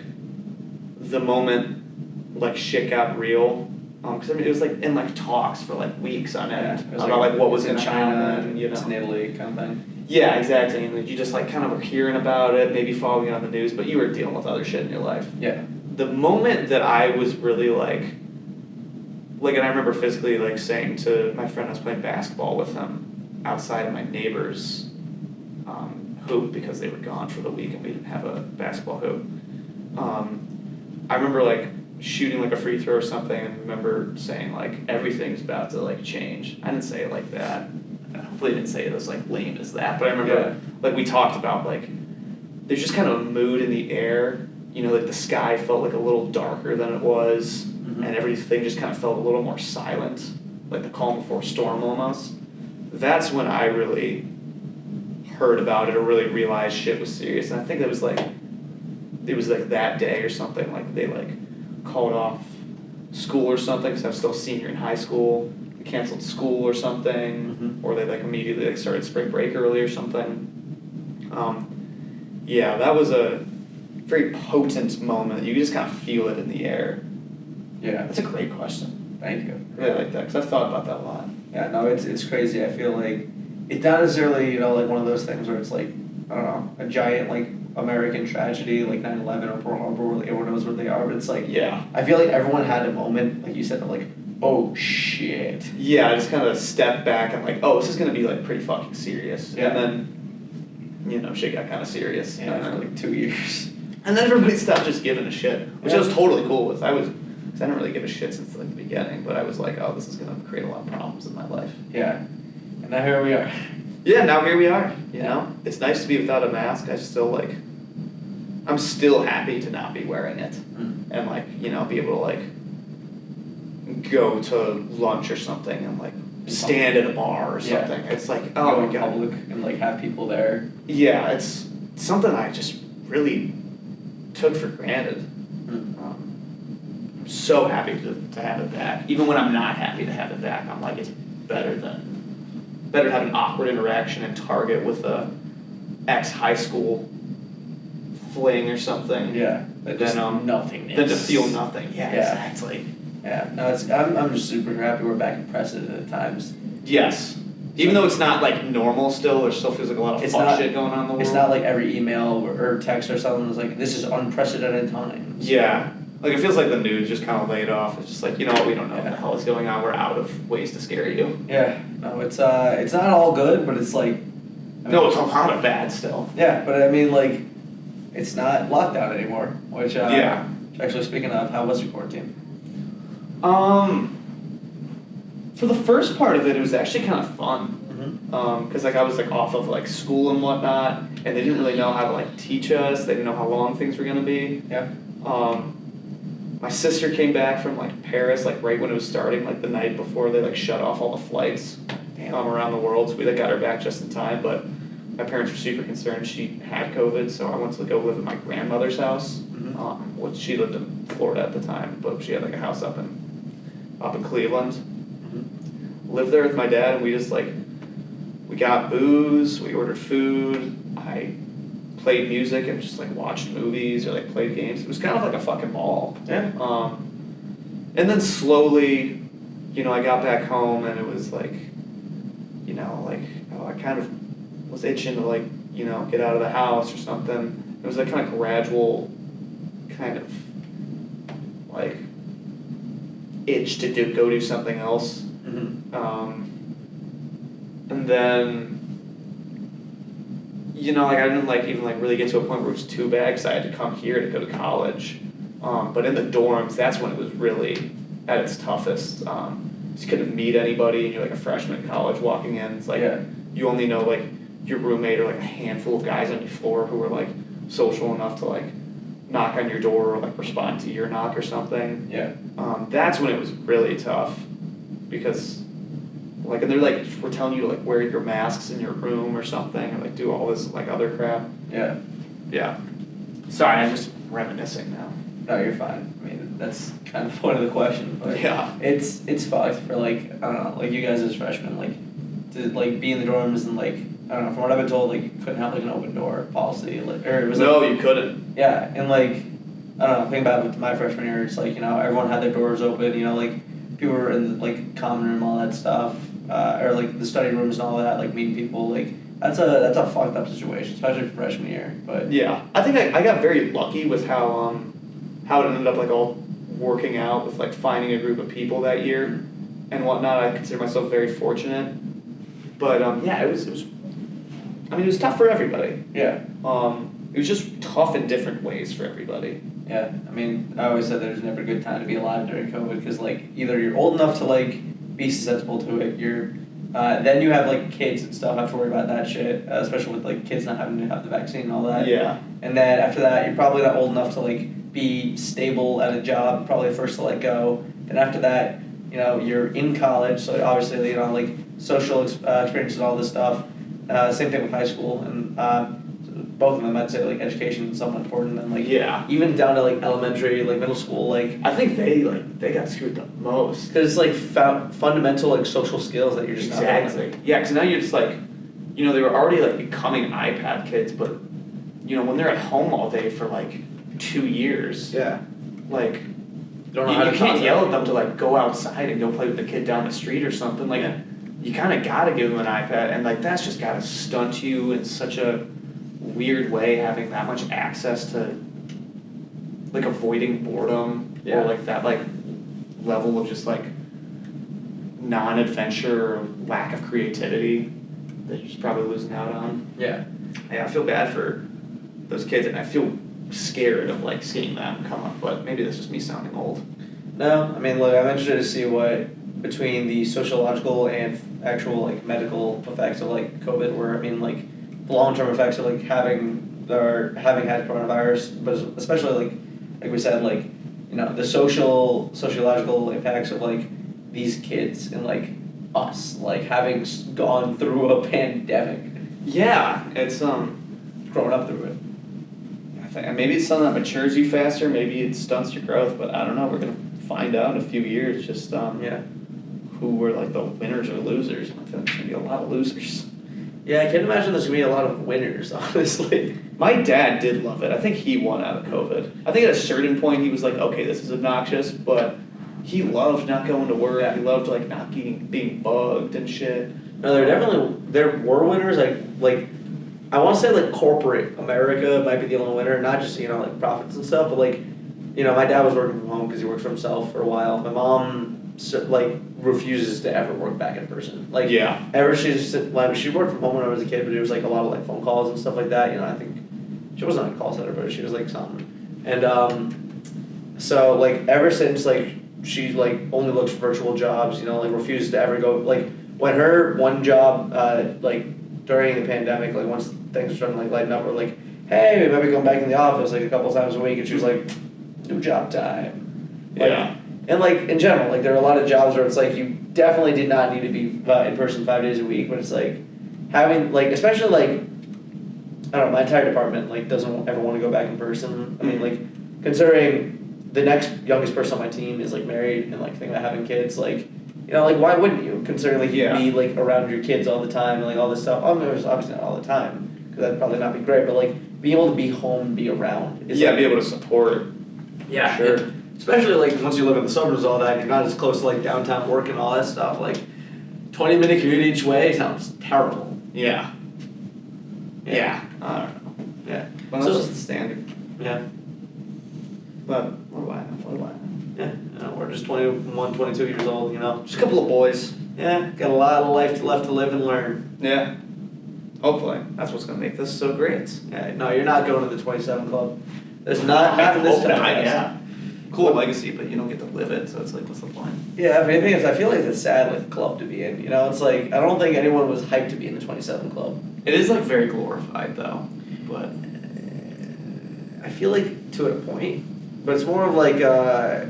the moment like shit got real. Because it was like in like talks for like weeks on end about like what was in China and it's in Italy kind of thing. Yeah, exactly. And you just like kind of were hearing about it, maybe following it on the news, but you were dealing with other shit in your life. Yeah. The moment that I was really like, and I remember physically like saying to my friend I was playing basketball with him outside of my neighbor's hoop because they were gone for the week and we didn't have a basketball hoop. I remember like shooting like a free throw or something and remember saying like everything's about to like change. I didn't say it like that. Hopefully I didn't say it as like lame as that, but I remember like we talked about like there's just kind of a mood in the air, like the sky felt like a little darker than it was, and everything just kind of felt a little more silent, like the calm before storm almost. That's when I really heard about it or really realized shit was serious, and I think it was like it was like that day or something, like they like called off school or something, because I was still a senior in high school. They canceled school or something, or they like immediately like started spring break early or something. Yeah, that was a very potent moment. You just kind of feel it in the air. Yeah. That's a great question. Thank you. I really like that, because I've thought about that a lot. Yeah, no, it's crazy. I feel like it's not necessarily, you know, like one of those things where it's like, I don't know, a giant like American tragedy like 9/11 or Pearl Harbor where everyone knows where they are, but it's like, Yeah. I feel like everyone had a moment, like you said, of like, oh shit. Yeah, I just kind of stepped back and like, oh, this is gonna be like pretty fucking serious. Yeah. And then, you know, shit got kind of serious. Yeah, for like 2 years. And then everybody stopped just giving a shit, which I Yeah. was totally cool with. Because I didn't really give a shit since like the beginning, but I was like, oh, this is gonna create a lot of problems in my life. Yeah. And now here we are. Yeah, now here we are. You know, it's nice to be without a mask. I'm still happy to not be wearing it, and like, you know, be able to like go to lunch or something and like stand at a bar or something. Yeah. It's like, oh my god. Public and like have people there. Yeah, it's something I just really took for granted. I'm so happy to have it back. Even when I'm not happy to have it back, I'm like, it's better to have an awkward interaction in Target with a ex-high school fling or something. Yeah. Than nothingness. Than to feel nothing. Yeah, exactly. Yeah. No, I'm just super happy we're back in precedent at times. Yes. Even though it's not like normal still, there still feels like a lot of fuck shit going on in the world. It's not like every email or text or something is like, this is unprecedented times. Yeah. Like, it feels like the news just kind of laid off. It's just like, you know what, we don't know what the hell is going on. We're out of ways to scare you. Yeah. No, it's not all good, but it's like... No, it's a lot of bad still. Yeah, but I mean, like, it's not lockdown anymore, which, actually, speaking of, how was your quarantine? For the first part of it, it was actually kind of fun. Because like I was like off of like school and whatnot, and they didn't really know how to like teach us. They didn't know how long things were gonna be. Yeah. My sister came back from like Paris like right when it was starting, like the night before they like shut off all the flights around the world. So we like got her back just in time. But my parents were super concerned. She had COVID, so I went to go live at my grandmother's house. Which she lived in Florida at the time, but she had like a house up in Cleveland. Lived there with my dad, and we just like. We got booze, we ordered food, I played music and just like watched movies or like played games. It was kind of like a fucking ball. Yeah. And then slowly, you know, I got back home and it was like, you know, like, oh, I kind of was itching to like, you know, get out of the house or something. It was like kind of gradual kind of like itch to go do something else. And then, you know, like I didn't like even like really get to a point where it was too bad because I had to come here to go to college. But in the dorms, that's when it was really at its toughest. You couldn't meet anybody, and you're like a freshman in college walking in. It's like you only know like your roommate or like a handful of guys on your floor who were like social enough to like knock on your door or like respond to your knock or something. Yeah. That's when it was really tough because. Like, and they're like, we're telling you to like wear your masks in your room or something, or like do all this like other crap. Yeah. Yeah. Sorry, I'm just reminiscing now. No, you're fine. I mean, that's kind of the point of the question. But yeah. It's fucked for like, I don't know, like you guys as freshmen, like, to like be in the dorms and like, I don't know, from what I've been told, like you couldn't have like an open door policy. Like, or it was no, like, you couldn't. Yeah, and like, I don't know, thinking about it with my freshman year, it's like, you know, everyone had their doors open, you know, like people were in the like common room, all that stuff. Or like the study rooms and all that, like meeting people, like that's a fucked up situation, especially for freshman year. But yeah, I think I got very lucky with how it ended up like all working out with like finding a group of people that year and whatnot. I consider myself very fortunate. But yeah, it was. I mean, it was tough for everybody. Yeah. It was just tough in different ways for everybody. Yeah, I mean, I always said there's never a good time to be alive during COVID because like either you're old enough to like be susceptible to it. Then you have like kids and stuff. Have to worry about that shit, especially with like kids not having to have the vaccine and all that. Yeah. And then after that, you're probably not old enough to like be stable at a job. Probably the first to let go. Then after that, you know, you're in college, so obviously you know like social experiences and all this stuff. Same thing with high school, and both of them, I'd say like education is somewhat important, and like Yeah. even down to like elementary, like middle school, like I think they got screwed the most. because it's like fundamental like social skills that you're just not Exactly. Yeah, because now you're just like, you know, they were already like becoming iPad kids, but you know, when they're at home all day for like 2 years, Yeah. like Don't know you, how to you can't concept. yell at them to like go outside and go play with the kid down the street or something. Like Yeah. you kind of gotta give them an iPad, and like that's just gotta stunt you in such a weird way, having that much access to like avoiding boredom Yeah. or like that like level of just like non-adventure or lack of creativity that you're just probably losing out on. Yeah. Yeah, I feel bad for those kids, and I feel scared of like seeing them come up. But maybe that's just me sounding old. No, I mean, look, I'm interested to see what between the sociological and actual like medical effects of like COVID, where I mean, like the long-term effects of like having had coronavirus, but especially like we said, like you know the sociological impacts of like these kids and like us, like having gone through a pandemic, Yeah, it's growing up through it. I think maybe it's something that matures you faster. Maybe it stunts your growth, but I don't know. We're gonna find out in a few years. Just Yeah. who were like the winners or losers. And I feel like there's gonna be a lot of losers. Yeah, I can't imagine there's gonna be a lot of winners, honestly. My dad did love it. I think he won out of COVID. I think at a certain point he was like, okay, this is obnoxious, but he loved not going to work. Yeah. He loved like not being bugged and shit. No, there were winners. Like I want to say like corporate America might be the only winner, not just you know like profits and stuff, but like you know my dad was working from home because he works for himself for a while. My mom like refuses to ever work back in person. Like Yeah. ever she worked from home when I was a kid, but it was like a lot of like phone calls and stuff like that. You know I think she wasn't on a call center, but she was like something. And so like ever since like she like only looks for virtual jobs, you know like refuses to ever go like when her one job like during the pandemic like once things were starting to like lighten up, we're like, hey, we might be going back in the office like a couple times a week, and she was like, new job time. Like, Yeah. and like in general, like there are a lot of jobs where it's like you definitely did not need to be in person 5 days a week, but it's like having like especially like I don't know, my entire department like doesn't ever want to go back in person. I mean like considering the next youngest person on my team is like married and like thinking about having kids, like you know like why wouldn't you, considering like you'd be like around your kids all the time and like all this stuff. I mean, it was obviously not all the time because that'd probably not be great, but like being able to be home and be around is like, be able to support. yeah, sure. Especially like once you live in the suburbs and all that, you're not as close to like downtown work and all that stuff. Like 20-minute commute each way sounds terrible. Yeah. Yeah. I don't know. Yeah. Well, that's just the standard. Yeah. But what do I know? What do I know? Yeah. You know, we're just 21, 22 years old, you know. Just a couple of boys. Yeah. Got a lot of life left to live and learn. Yeah. Hopefully. That's what's gonna make this so great. Yeah. No, you're not going to the 27 club. There's not in this time. Yeah. Cool legacy, but you don't get to live it, so it's like, what's the point? Yeah, I mean, the thing is, I feel like it's a sad like club to be in. You know, it's like I don't think anyone was hyped to be in the 27 club. It is like very glorified though, but I feel like to a point, but it's more of like I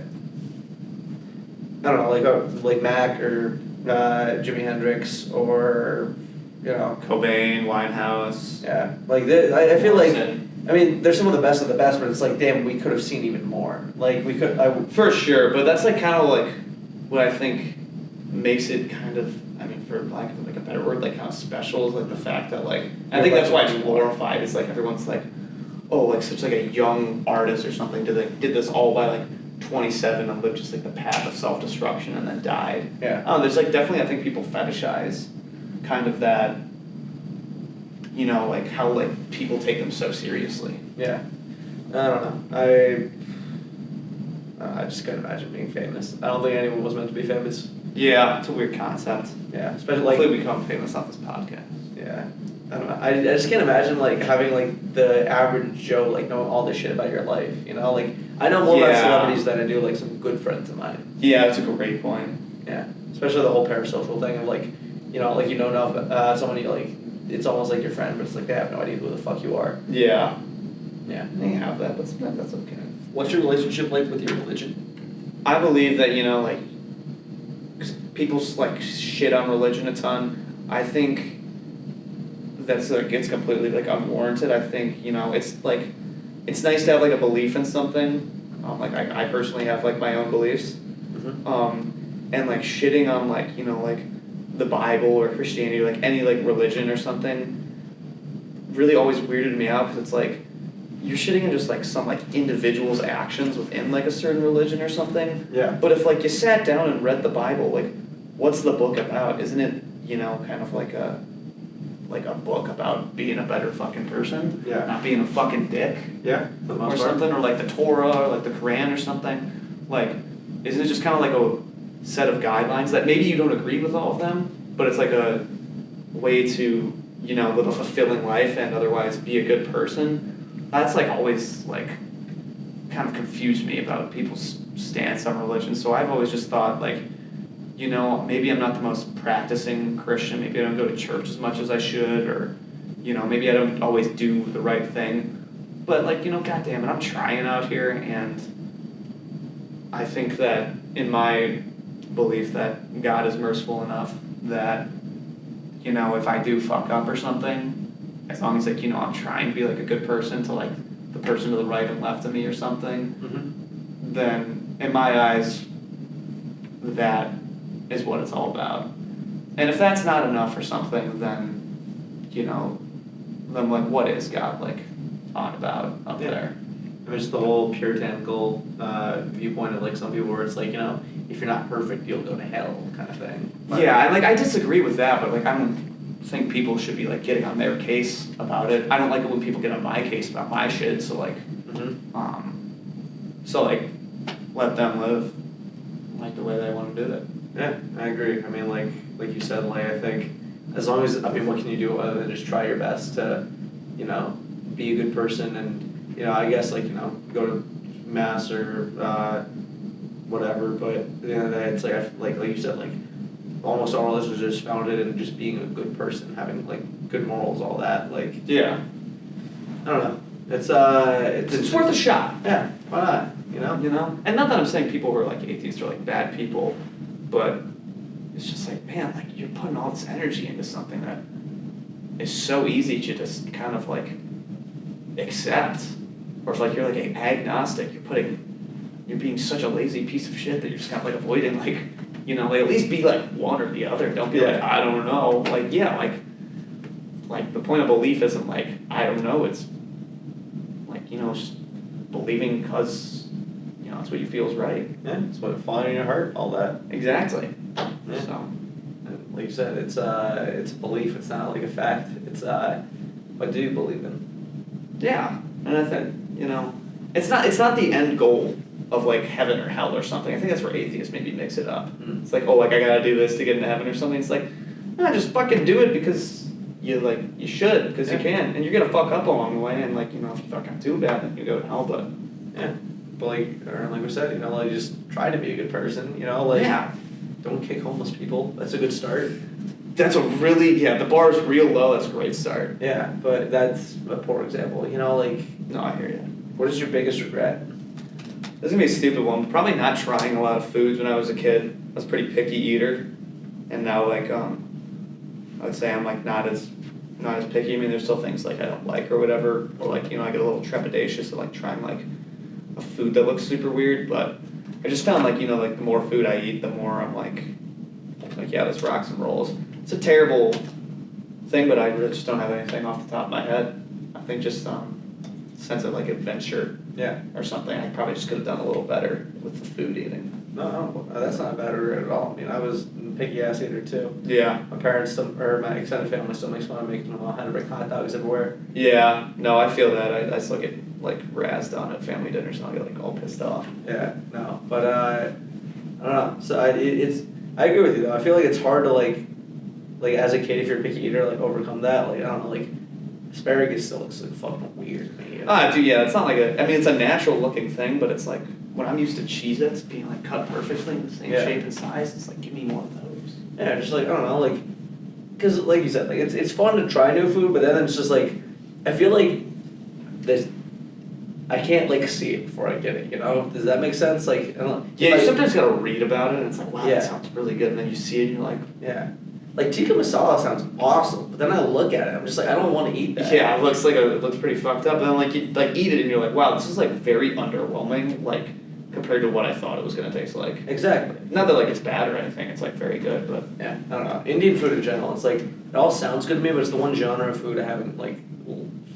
don't know, like Mac or Jimi Hendrix or you know Cobain, Winehouse. Yeah, like I feel like Morrison. I mean there's some of the best, but it's like damn, we could have seen even more. Like we could For sure, but that's like kind of like what I think makes it kind of, I mean, for lack of like a better word, like kind of special is like the fact that like I think that's why it's glorified. Is like everyone's like, oh, like such like a young artist or something did this all by like 27 and lived just like the path of self-destruction and then died. Yeah. There's like definitely I think people fetishize kind of that, you know, like how like people take them so seriously. Yeah. I don't know. I just couldn't imagine being famous. I don't think anyone was meant to be famous. Yeah, it's a weird concept. Yeah, especially like Hopefully we become famous off this podcast. yeah. I don't know. I just can't imagine like having like the average Joe like knowing all this shit about your life. You know, like I know more about celebrities than I do like some good friends of mine. Yeah, that's a great point. Yeah, especially the whole parasocial thing of like, you know, like you don't know if someone you like, it's almost like your friend, but it's like they have no idea who the fuck you are. Yeah. Yeah. They have that, but sometimes that's okay. What's your relationship like with your religion? I believe that, you know, like, 'cause people like shit on religion a ton. I think that's like it's completely like unwarranted. I think it's like it's nice to have like a belief in something. Like I personally have like my own beliefs, and like shitting on like like the Bible or Christianity, or like any like religion or something, really always weirded me out because it's like you're shitting on just like some like individual's actions within like a certain religion or something. Yeah. But if like you sat down and read the Bible, like what's the book about? Isn't it kind of like a book about being a better fucking person? Yeah. Not being a fucking dick. Yeah. The most Or something, or like the Torah, or like the Quran or something. Like, isn't it just kind of like a set of guidelines that maybe you don't agree with all of them, but it's like a way to, live a fulfilling life and otherwise be a good person? That's like always like kind of confused me about people's stance on religion. So I've always just thought like, maybe I'm not the most practicing Christian, maybe I don't go to church as much as I should, or, maybe I don't always do the right thing. But like, God damn it, I'm trying out here, and I think that in my belief that God is merciful enough that, if I do fuck up or something, as long as like, I'm trying to be like a good person to like the person to the right and left of me or something, then in my eyes, that is what it's all about. And if that's not enough or something, then, then like what is God like on about up there? I mean, just the whole puritanical viewpoint of like some people where it's like, if you're not perfect, you'll go to hell kind of thing. Yeah, and like I disagree with that, but like I don't think people should be like getting on their case about it. I don't like it when people get on my case about my shit, so like let them live like the way they want to do it. Yeah, I agree. I mean, like you said, like I think as long as what can you do other than just try your best to, be a good person and I guess like go to mass or whatever. But at the end of the day, it's like you said, like almost all religions are just founded in just being a good person, having like good morals, all that. Like yeah, I don't know. It's worth a shot. Yeah, why not? And not that I'm saying people who are like atheists are like bad people, but it's just like, man, like you're putting all this energy into something that is so easy to just kind of like accept. Or if like you're like an agnostic, you're being such a lazy piece of shit that you're just kind of like avoiding like, like at least be like one or the other. Don't be like, I don't know. Like, yeah, like the point of belief isn't like, I don't know. It's like, it's just believing because, that's what you feel is right. Yeah, it's what flying in your heart, all that. Exactly. Yeah. So, like you said, it's a belief. It's not like a fact. It's what do you believe in? Yeah, and I think it's not the end goal of like heaven or hell or something. I think that's where atheists maybe mix it up. It's like, oh, like I gotta do this to get into heaven or something. It's like, nah, just fucking do it because you should, because you can, and you're gonna fuck up along the way, and like if you fuck up too bad, then you go to hell. But but like we said, like just try to be a good person. Don't kick homeless people. That's a good start. That's the bar is real low. That's a great start. Yeah, but that's a poor example. No, I hear you. What is your biggest regret? This is gonna be a stupid one. Probably not trying a lot of foods when I was a kid. I was a pretty picky eater, and now like I would say I'm like not as picky. I mean, there's still things like I don't like or whatever, or like I get a little trepidatious at like trying like a food that looks super weird. But I just found like like the more food I eat, the more I'm like yeah, this rocks and rolls. It's a terrible thing, but I really just don't have anything off the top of my head. I think just sense of like adventure. Yeah. Or something. I probably just could have done a little better with the food eating. No, that's not a bad regret at all. I mean, I was a picky ass eater too. Yeah. My parents or my extended family still makes fun of making them had to bring hot dogs everywhere. Yeah. No, I feel that. I still get like razzed on at family dinners and I'll get like all pissed off. Yeah. No, but I don't know. So I agree with you though. I feel like it's hard to like as a kid if you're a picky eater like overcome that. Like I don't know like. Asparagus still looks like fucking weird to me. Dude, yeah, it's not like it's a natural looking thing, but it's like, when I'm used to Cheez-Its being like cut perfectly in the same shape and size, it's like, give me more of those. Yeah, just like, I don't know, like, because like you said, like, it's fun to try new food, but then it's just like, I feel like I can't like see it before I get it, Does that make sense? Like, I don't know. Yeah, you sometimes gotta read about it, and it's like, wow, that sounds really good, and then you see it, and you're like, yeah. like tikka masala sounds awesome, but then I look at it, I'm just like, I don't want to eat that. Yeah, it looks pretty fucked up, and then like you like eat it and you're like, wow, this is like very underwhelming, like compared to what I thought it was gonna taste like. Exactly. Not that like it's bad or anything, it's like very good, but Yeah, I don't know. Indian food in general, it's like, it all sounds good to me, but it's the one genre of food I haven't like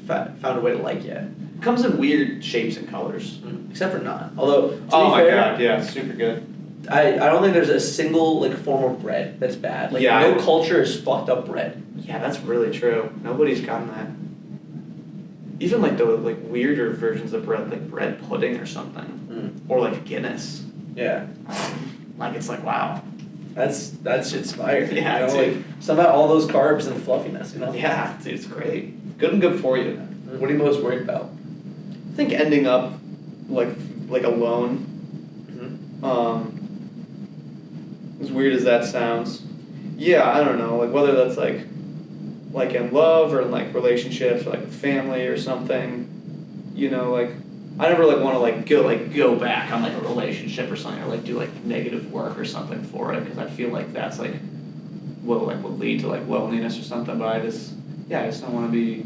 found a way to like yet. it comes in weird shapes and colors. Except for naan. Although, to be Oh my fair, god, yeah, super good. I don't think there's a single like form of bread that's bad. Like Yeah, no culture is fucked up bread. Yeah, that's really true. Nobody's gotten that. Even like the like weirder versions of bread, like bread pudding or something, or like Guinness. Yeah. Like it's like wow. That shit's fire. Yeah, you know, dude. like something about all those carbs and fluffiness, you know? Yeah, dude, it's great. Good and good for you. What are you most worried about? I think ending up like alone. As weird as that sounds, yeah, I don't know, like whether that's like in love or in like relationships or like with family or something, you know, like I never like want to go back on like a relationship or something or like do like negative work or something for it because I feel like that's like will lead to like loneliness or something. But I just don't want to be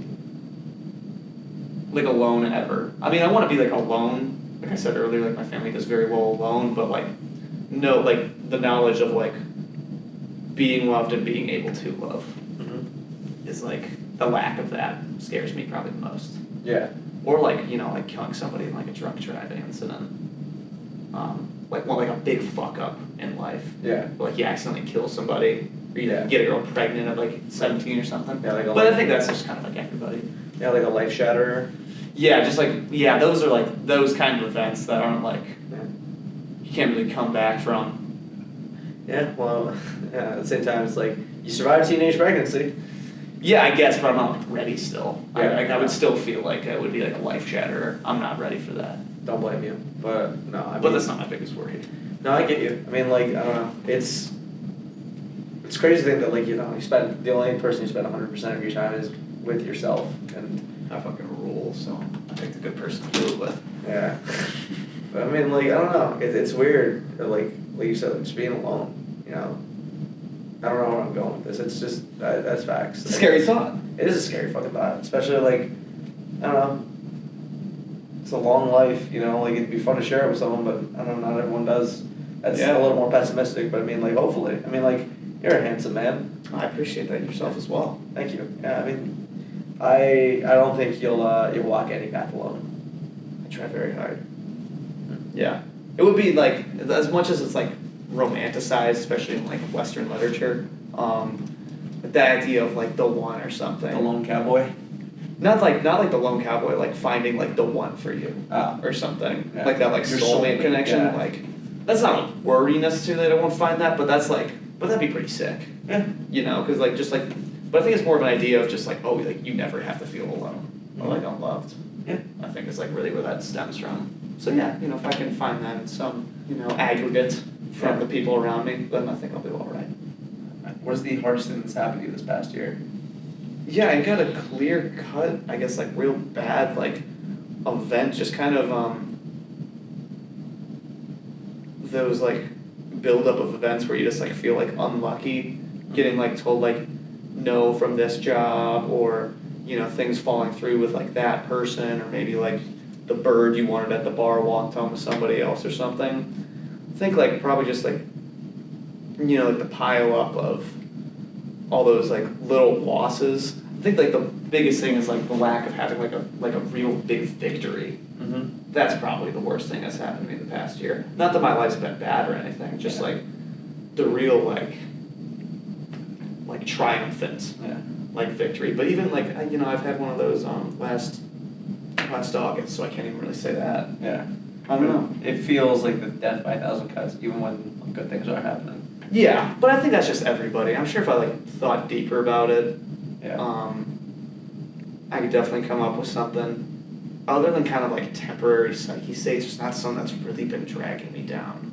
like alone ever. I mean, I want to be like alone. Like I said earlier, like my family does very well alone, but like no, like the knowledge of like being loved and being able to love is like the lack of that scares me probably the most. Yeah. Or like, you know, like killing somebody in like a drunk driving incident. Like a big fuck up in life. Yeah. Like you accidentally kill somebody or you get a girl pregnant at like 17 or something. Yeah, like but I think that's just kind of like everybody. Yeah, like a life shatterer. Yeah, just like those are like those kind of events that aren't like you can't really come back from. Yeah, well, yeah, at the same time, it's like, you survived teenage pregnancy. Yeah, I guess, but I'm not like ready still. Yeah, I would still feel like it would be like a life shatterer. I'm not ready for that. Don't blame you, but no, I mean. But that's not my biggest worry. No, I get you. I mean, like, I don't know, it's crazy to think that, like, you know, the only person you spend 100% of your time is with yourself, and. I fucking rule, so I think the good person to do it with. Yeah. But I mean, like, I don't know, it's weird, like you said, like, just being alone, you know. I don't know where I'm going with this. It's just that's facts. It's a scary thought. It is a scary fucking thought, especially like I don't know. It's a long life, you know. Like it'd be fun to share it with someone, but I don't know. Not everyone does. That's a little more pessimistic, but I mean, like hopefully. I mean, like you're a handsome man. I appreciate that yourself as well. Thank you. Yeah, I mean, I don't think you'll walk any path alone. I try very hard. Yeah, it would be like as much as it's like romanticized, especially in like Western literature, the idea of like the one or something. The lone cowboy. Not like the lone cowboy, like finding like the one for you or something like that, like Your soulmate connection. Yeah. Like that's not a worry necessarily. I won't find that, but that's like, but that'd be pretty sick. Yeah. You know, because like just like, but I think it's more of an idea of just like like you never have to feel alone or like unloved. Yeah. I think it's like really where that stems from. So yeah, you know, if I can find that in some aggregate from the people around me, then I think I'll do all right. What is the hardest thing that's happened to you this past year? Yeah, I got a clear cut, I guess, like real bad, like event, just kind of those like buildup of events where you just like feel like unlucky, getting like told like no from this job, or things falling through with like that person, or maybe like the bird you wanted at the bar walked home with somebody else or something. I think like probably just like like the pile up of all those like little losses. I think like the biggest thing is like the lack of having like a real big victory. Mm-hmm. That's probably the worst thing that's happened to me the past year. Not that my life's been bad or anything, just like the real like triumphant like victory. But even like I've had one of those last August, so I can't even really say that. Yeah. I don't know. It feels like the death by a thousand cuts, even when good things are happening. Yeah, but I think that's just everybody. I'm sure if I like thought deeper about it, I could definitely come up with something other than kind of like temporary psyche states. It's not something that's really been dragging me down.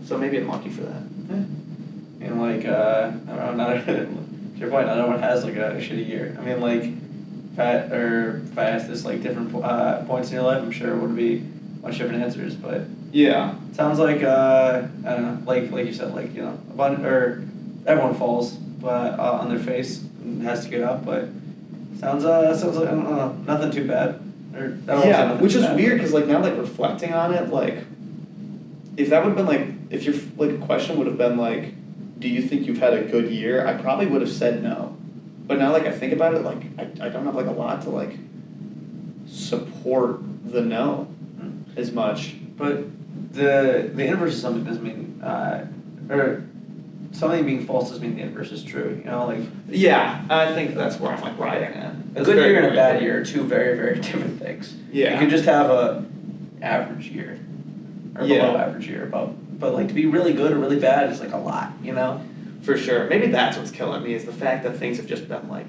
So maybe I'm lucky for that. Yeah. And like I don't know, to your point, not everyone has like a shitty year. I mean, like if I asked this like different points in your life, I'm sure it would be much different answers. But yeah, it sounds like I don't know, like you said, like abundant or everyone falls, but on their face and has to get up. But sounds like I don't know, nothing too bad. Or, I don't wanna say Yeah, nothing which too is bad, weird but- because like now like reflecting on it, like if that would have been like if your like question would have been like, do you think you've had a good year? I probably would have said no. But now like I think about it, like I don't have like a lot to like support the no as much. But the inverse of something doesn't mean or something being false doesn't mean the inverse is true. You know, like Yeah, I think that's where I'm like riding at. a good year and a bad year are two very, very different things. Yeah. You could just have a average year or Yeah. below average year, but like to be really good or really bad is like a lot, you know? For sure. Maybe that's what's killing me is the fact that things have just been like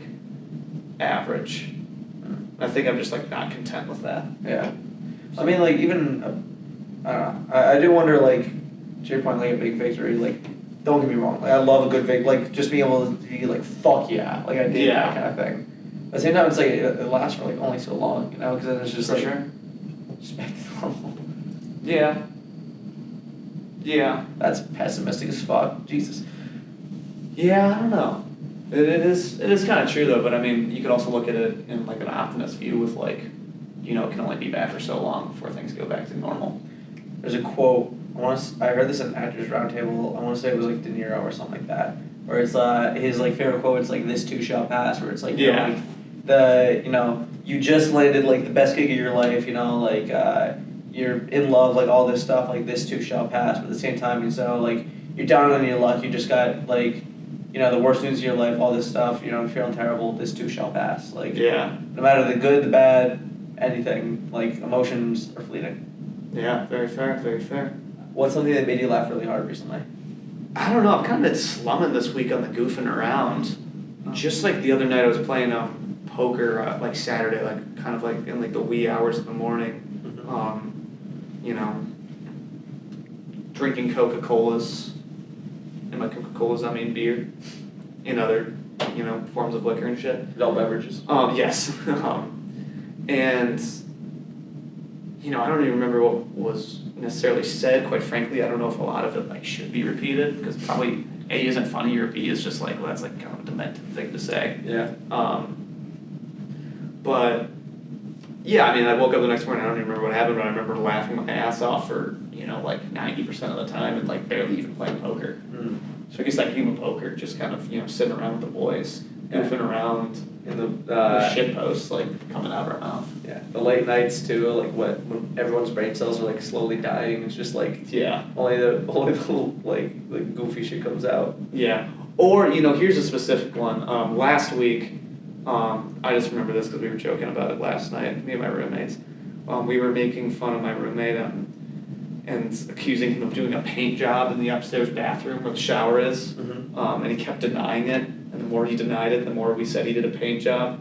average. I think I'm just like not content with that. Yeah. I mean, like even I don't know. I do wonder, like, to your point, like a big victory. Like, don't get me wrong. Like, I love a good victory. Like, just being able to be like, fuck yeah, like I did Yeah. that kind of thing. At the same time, it's like it lasts for like only so long, you know? Because then it's just For like sure. just back to normal. Yeah. Yeah. That's pessimistic as fuck. Jesus. Yeah, I don't know. It is kind of true though, but I mean, you could also look at it in like an optimist view with like, you know, it can only be bad for so long before things go back to normal. There's a quote. I heard this in Actors Roundtable. I want to say it was like De Niro or something like that. Where it's his like favorite quote. It's like "This too shall pass." Where it's like you know, Yeah. like you just landed like the best gig of your life. You know like you're in love, like all this stuff. Like this too shall pass. But at the same time, like you're down on your luck. You just got like the worst news of your life. All this stuff. You're feeling terrible. This too shall pass. Like Yeah. no matter the good, the bad, anything. Like emotions are fleeting. Yeah, very fair, very fair. What's something that made you laugh really hard recently? I don't know, I've kind of been slumming this week on the goofing around. Just like the other night I was playing poker like Saturday, like kind of like in like the wee hours of the morning. You know, drinking Coca-Colas. And by Coca-Colas I mean beer. And other, forms of liquor and shit. Adult beverages. Yes. And I don't even remember what was necessarily said, quite frankly. I don't know if a lot of it like should be repeated, because probably A isn't funny or B is just like, well, that's like kind of a demented thing to say. Yeah. But yeah, I mean, I woke up the next morning, I don't even remember what happened, but I remember laughing my ass off for, like 90% of the time and like barely even playing poker. Mm. So I guess that game of poker, just kind of, sitting around with the boys, goofing around, In the shit posts like coming out of our mouth. Yeah, the late nights too, like when everyone's brain cells are like slowly dying. It's just like Yeah. only the like the goofy shit comes out. Yeah. Or, here's a specific one. Last week, I just remember this because we were joking about it last night, me and my roommates. We were making fun of my roommate and accusing him of doing a paint job in the upstairs bathroom where the shower is. Mm-hmm. And he kept denying it. And the more he denied it, the more we said he did a paint job.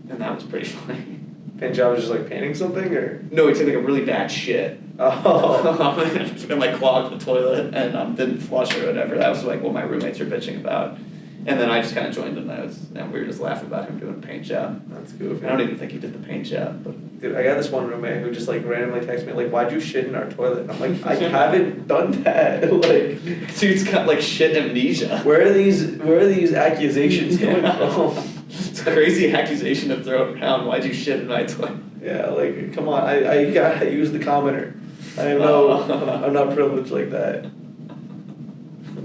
And that was pretty funny. Paint job is just like painting something, or No, he took like a really bad shit. oh. And like clogged the toilet and didn't flush or whatever. That was like what my roommates were bitching about. And then I just kind of joined in and we were just laughing about him doing a paint job. That's goofy. I don't even think he did the paint job, but Dude, I got this one roommate who just like randomly texts me like, "Why'd you shit in our toilet?" And I'm like, "I haven't done that." Like, dude's got like shit amnesia. where are these accusations coming from? It's a crazy accusation to throw around. Why'd you shit in my toilet? Yeah, like come on, I gotta use the commenter. I'm not privileged like that.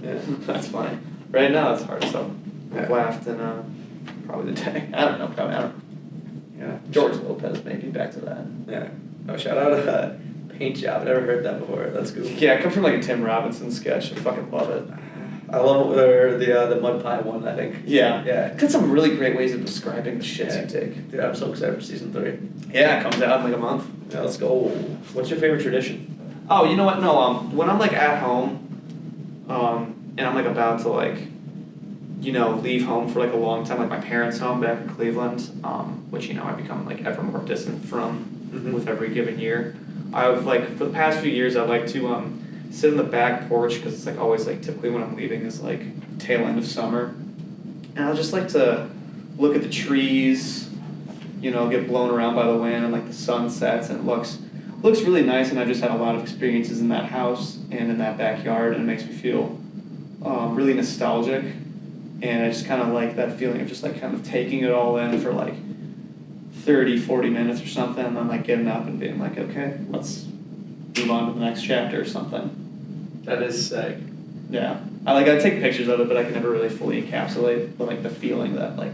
Yeah. That's funny. Right now it's hard, so I've Yeah. laughed in probably the day. I don't know. Yeah. George Lopez, maybe, back to that. Yeah. Oh, shout out paint job. I've never heard that before. That's cool. Yeah, I come from like a Tim Robinson sketch. I fucking love it. I love the mud pie one, I think. Yeah. Yeah. Got some really great ways of describing the shits Yeah. you take. Dude, I'm so excited for season 3. Yeah, it comes out in like a month. Yeah, let's go. What's your favorite tradition? Oh, you know what? No, when I'm like at home, and I'm like about to like, leave home for like a long time, like my parents' home back in Cleveland, which I've become like ever more distant from with every given year. I've like for the past few years I'd like to sit in the back porch because it's like always like typically when I'm leaving is like tail end of summer, and I'll just like to look at the trees, get blown around by the wind and like the sun sets and it looks really nice, and I've just had a lot of experiences in that house and in that backyard, and it makes me feel really nostalgic, and I just kind of like that feeling of just like kind of taking it all in for like 30, 40 minutes or something, and then like getting up and being like, okay, let's move on to the next chapter or something. That is sick. Yeah, I take pictures of it, but I can never really fully encapsulate the feeling that like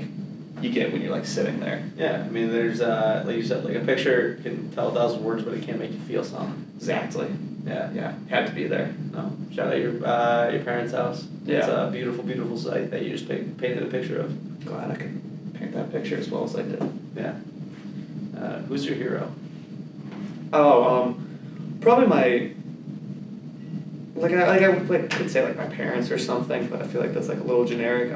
you get when you're like sitting there. Yeah, I mean, there's like you said, like a picture can tell 1,000 words, but it can't make you feel something. Exactly. Yeah. Had to be there. No, shout out your parents' house. Yeah. It's a beautiful, beautiful sight that you just painted a picture of. Glad I could paint that picture as well as I did. Yeah. Who's your hero? Oh, probably my. I could say like my parents or something, but I feel like that's like a little generic.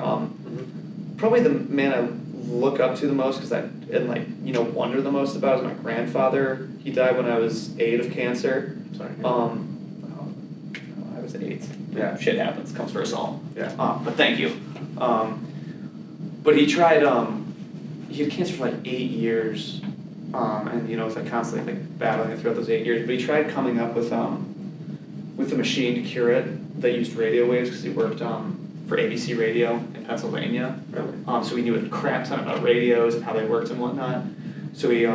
Probably the man I look up to the most and wonder the most about is my grandfather. He died when I was 8 of cancer. Sorry. I was 8. Yeah. Shit happens. Comes for us all. Yeah. But thank you. But he tried. He had cancer for like 8 years, and was like constantly like battling it throughout those 8 years. But he tried coming up with a machine to cure it that used radio waves because he worked for ABC Radio in Pennsylvania. Really? So he knew a crap ton about radios and how they worked and whatnot. So he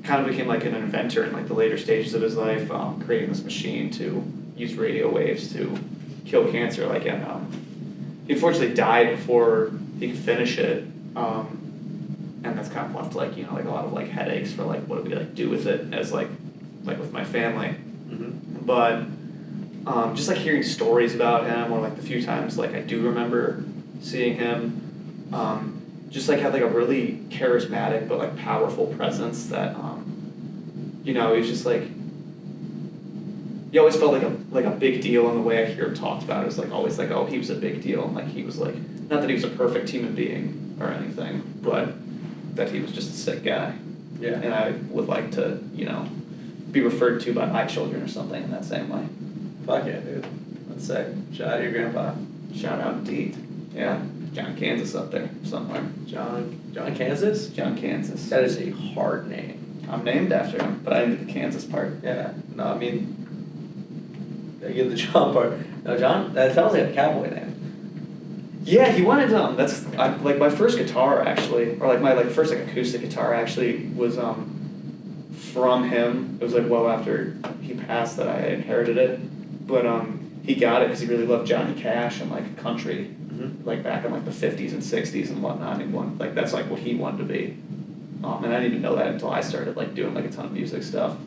kind of became like an inventor in like the later stages of his life, creating this machine to use radio waves to kill cancer. He unfortunately died before he could finish it, and that's kind of left like a lot of like headaches for like what do we like do with it as like with my family. Mm-hmm. But just like hearing stories about him, or like the few times like I do remember seeing him, just like had like a really charismatic but like powerful presence that he was just like you always felt like a big deal in the way I hear him talked about. It was like always like, oh, he was a big deal, and like he was like, not that he was a perfect human being or anything, but that he was just a sick guy. Yeah. And I would like to be referred to by my children or something in that same way. Fuck yeah, dude. That's sick. Shout out to your grandpa. Shout out indeed. Yeah. John Kansas up there somewhere. John Kansas? John Kansas. That is a hard name. I'm named after him, but I didn't get the Kansas part. Yeah. No, I mean, I get the John part. No, John, that sounds like a cowboy name. Yeah, he wanted that's like my first guitar actually, or like my first like acoustic guitar actually was from him. It was like well after he passed that I inherited it. But he got it because he really loved Johnny Cash and like country, like back in like the 50s and 60s and whatnot. And that's like what he wanted to be. And I didn't even know that until I started like doing like a ton of music stuff.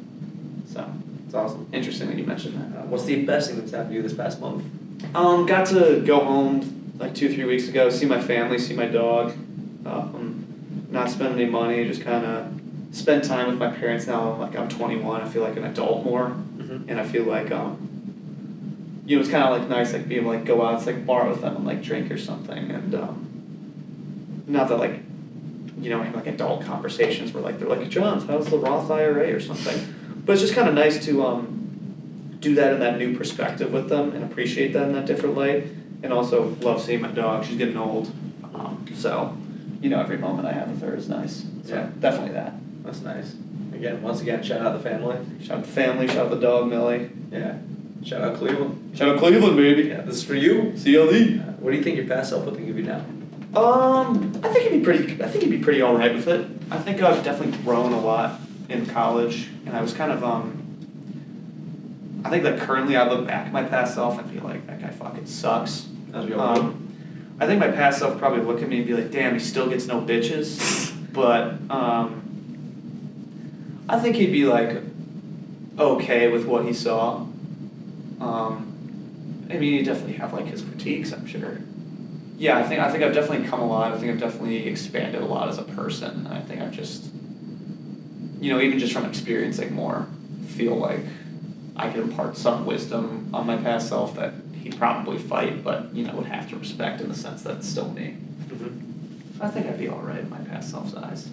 So it's awesome. Interesting that you mentioned that. What's the best thing that's happened to you this past month? Got to go home like 2-3 weeks ago, see my family, see my dog. Not spend any money, just kind of spend time with my parents now. Like I'm 21, I feel like an adult more, and I feel like it's kind of like nice like being able to like go out to like bar with them and like drink or something, and not that like have like adult conversations where like they're like, John, how's the Roth IRA or something, but it's just kind of nice to do that in that new perspective with them and appreciate that in that different light, and also love seeing my dog. She's getting old, so every moment I have with her is nice. So Yeah. Definitely that. That's nice. Once again, shout out the family. Shout out the family. Shout out the dog Millie. Yeah. Shout out Cleveland. Shout out Cleveland, baby. Yeah, this is for you. CLE. What do you think your past self would think of you now? I think he'd be pretty all right with it. I think I've definitely grown a lot in college, and I was kind of I think that currently I look back at my past self and feel like that guy fucking sucks. As we all do. I think my past self probably look at me and be like, damn, he still gets no bitches, but I think he'd be like okay with what he saw. I mean, he'd definitely have like his critiques, I'm sure. Yeah, I think I've definitely come a lot. I think I've definitely expanded a lot as a person. I think I've just, even just from experiencing more, feel like I could impart some wisdom on my past self that he'd probably fight, but would have to respect in the sense that it's still me. I think I'd be all right in my past self's eyes.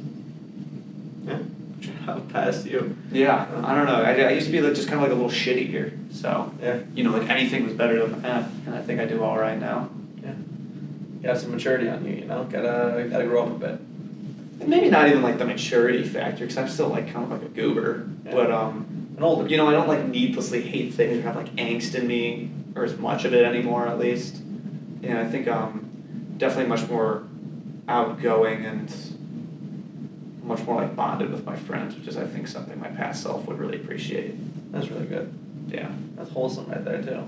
Yeah. How past you? Yeah, I don't know. I used to be like just kind of like a little shit eater. So Yeah. like anything was better than that, and I think I do all right now. Yeah. You have some maturity on you. Gotta grow up a bit. Maybe not even like the maturity factor, because I'm still like kind of like a goober. Yeah. But An older. I don't like needlessly hate things or have like angst in me or as much of it anymore, at least. and I think definitely much more outgoing and much more like bonded with my friends, which is I think something my past self would really appreciate. That's really good. Yeah, That's wholesome right there too.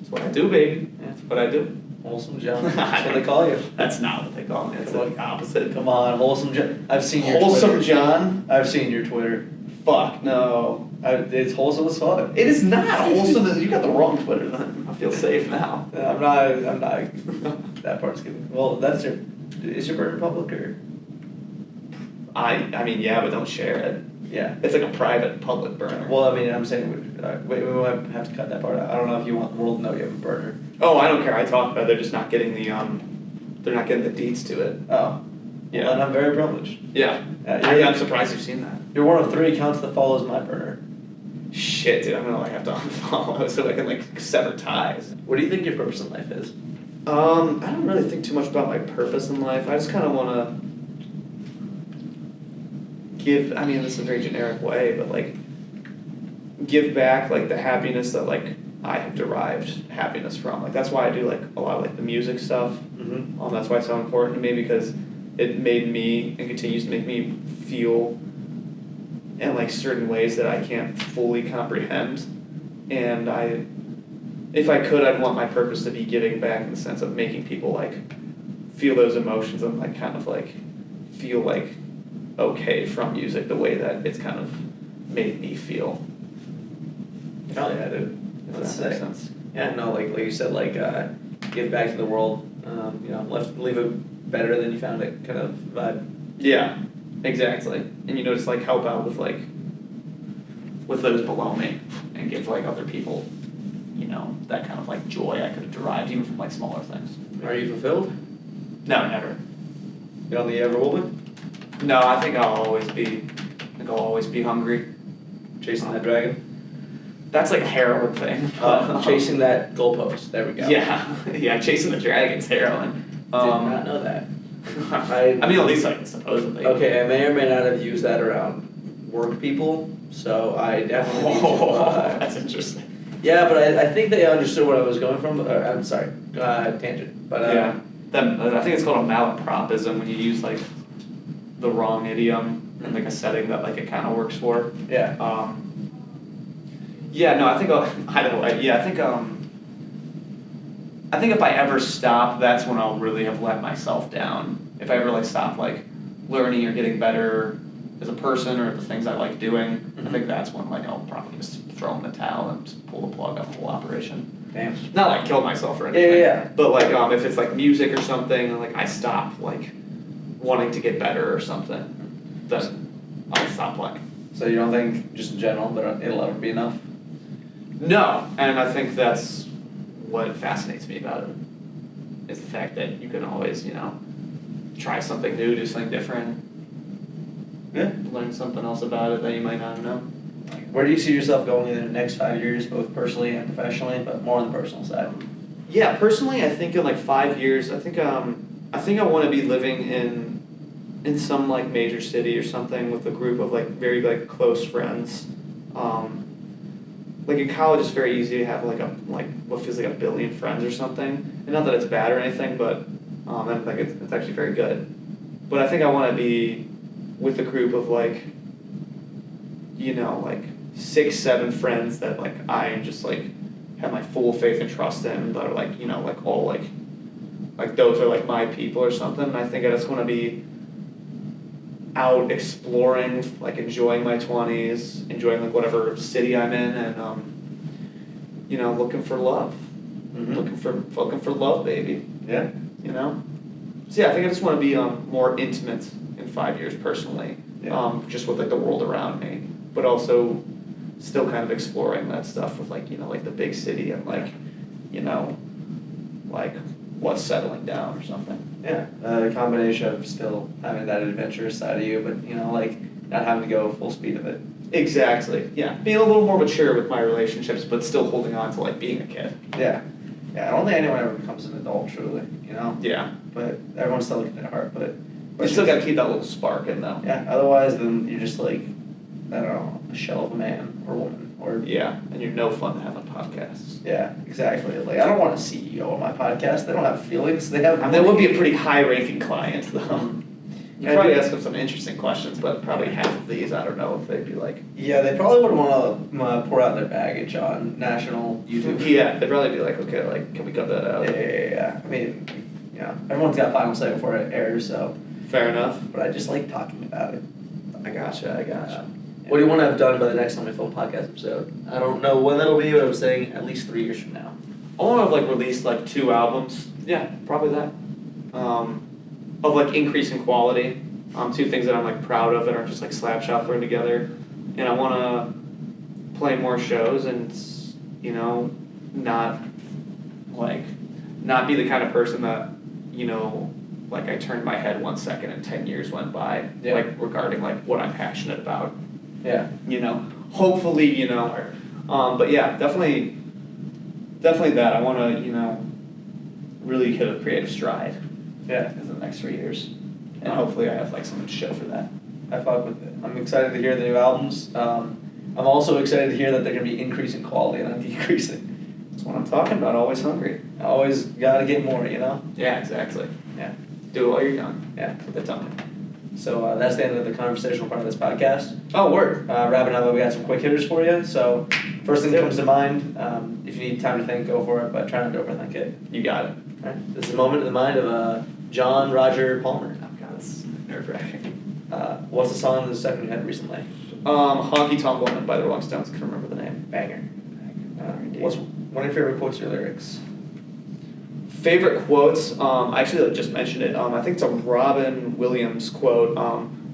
that's what I do, baby. Yeah. That's what I do. Wholesome John. That's what they call you. That's not what they call me. It's like the opposite. Come on, wholesome John. I've seen your Wholesome Twitter. John. I've seen your Twitter. Fuck no. It's wholesome as fuck. It is not wholesome. You got the wrong Twitter then. I feel safe now. I'm not. That part's good. Well, is your burner public or? I mean, yeah, but don't share it. Yeah. It's like a private public burner. Well, I mean, I'm saying, we might have to cut that part out. I don't know if you want the world to know you have a burner. Oh, I don't care. I talk about it. They're just not getting the they're not getting the deeds to it. Oh. Yeah. Well, then I'm very privileged. Yeah. I'm surprised you've seen that. You're one of 3 accounts that follows my burner. Shit, dude, I'm gonna like have to unfollow so I can like sever ties. What do you think your purpose in life is? I don't really think too much about my purpose in life. I just kind of want to give. I mean, this is a very generic way, but like give back like the happiness that like I have derived happiness from. Like that's why I do like a lot of like the music stuff. Mm-hmm. That's why it's so important to me because it made me and continues to make me feel in like certain ways that I can't fully comprehend. And if I could, I'd want my purpose to be giving back in the sense of making people like feel those emotions and like kind of like feel like okay from music the way that it's kind of made me feel. Hell yeah, dude. If That's that makes sick. sense. Yeah, no, like you said, like give back to the world. Leave it better than you found it, kind of vibe. Yeah, exactly. And just like help out with like with those below me and give like other people, that kind of like joy I could have derived even from like smaller things. Are you fulfilled? No, never. You don't think you ever will be? No, I think I'll always be hungry. Chasing that dragon? That's like a heroin thing. Chasing that goalpost. There we go. Yeah, chasing the dragon's heroin. Did not know that. I mean, at least like supposedly. Okay, I may or may not have used that around work people, so I definitely need to. That's interesting. Yeah, but I think they understood what I was going from. I'm sorry, tangent. But yeah, I think it's called a malapropism when you use like the wrong idiom in like a setting that like it kind of works for. Yeah. Yeah, no, I think I think if I ever stop, that's when I'll really have let myself down. If I ever like stop like learning or getting better as a person or the things I like doing, I think that's when like I'll probably just throw in the towel and just pull the plug on the whole operation. Damn. Not like kill myself or anything. Yeah. But like if it's like music or something, and like I stop like wanting to get better or something, then I'll stop playing. So you don't think, just in general, that it'll ever be enough? No, and I think that's what fascinates me about it, is the fact that you can always, try something new, do something different, learn something else about it that you might not know. Where do you see yourself going in the next 5 years, both personally and professionally, but more on the personal side? Yeah, personally, I think in like 5 years, I think I want to be living in some like major city or something with a group of like very like close friends. Like in college, it's very easy to have like what feels like 1 billion friends or something. And not that it's bad or anything, but I think it's actually very good. But I think I want to be with a group of like 6, 7 friends that like I just like have my full faith and trust in, that are like like all like those are like my people or something. And I think I just want to be out exploring, like enjoying my 20s, enjoying like whatever city I'm in, and looking for love, looking for love, baby. Yeah. So yeah, I think I just want to be more intimate in 5 years personally, just with like the world around me, but also still kind of exploring that stuff with like like the big city and like like what's settling down or something. Yeah, a combination of still having that adventurous side of you, but like not having to go full speed of it. Exactly. Yeah, being a little more mature with my relationships, but still holding on to like being a kid. Yeah, I don't think anyone ever becomes an adult truly, Yeah. But everyone's still looking at heart, but you still got to keep that little spark in though. Yeah. Otherwise, then you're just like, I don't know, a shell of a man or woman or Yeah, and you're no fun to have on podcasts. Yeah, exactly. Like, I don't want a CEO on my podcast. They don't have feelings. They have. I mean, they would be a pretty high-ranking client, though. You And- probably ask them some interesting questions, but probably half of these, I don't know if they'd be like. Yeah, they probably would want to pour out their baggage on national YouTube. Yeah, they'd probably be like, okay, like, can we cut that out? Yeah. I mean, everyone's got final say before it airs, so. Fair enough. But I just like talking about it. I gotcha. What do you want to have done by the next time we film a podcast episode? I don't know when that'll be, but I was saying at least 3 years from now. I want to have like released like 2 albums. Yeah, probably that. Of like increasing quality. 2 things that I'm like proud of and are just like slap shot thrown together. And I want to play more shows and not be the kind of person that like I turned my head 1 second and 10 years went by. Yeah. Like regarding like what I'm passionate about. Yeah. Hopefully, but yeah, definitely that. I want to, really hit a creative stride. Yeah. In the next 3 years. And hopefully I have like something to show for that. I fuck with it. I'm excited to hear the new albums. I'm also excited to hear that they're going to be increasing quality and not decreasing. That's what I'm talking about, always hungry. Always got to get more, Yeah, exactly. Yeah. Do it while you're young. Yeah. Put the tongue. So that's the end of the conversational part of this podcast. Oh, word. Wrapping up, we got some quick hitters for you. So first thing that comes to mind, if you need time to think, go for it, but try not to overthink it. You got it. All right. This is a moment in the mind of John Roger Palmer. Oh, God, that's nerve-wracking. What's the song that's stuck in your head recently? Honky Tonk Woman by the Rolling Stones. Couldn't remember the name. Banger. What's one of your favorite quotes or lyrics? Favorite quotes? I actually just mentioned it. I think it's a Robin Williams quote.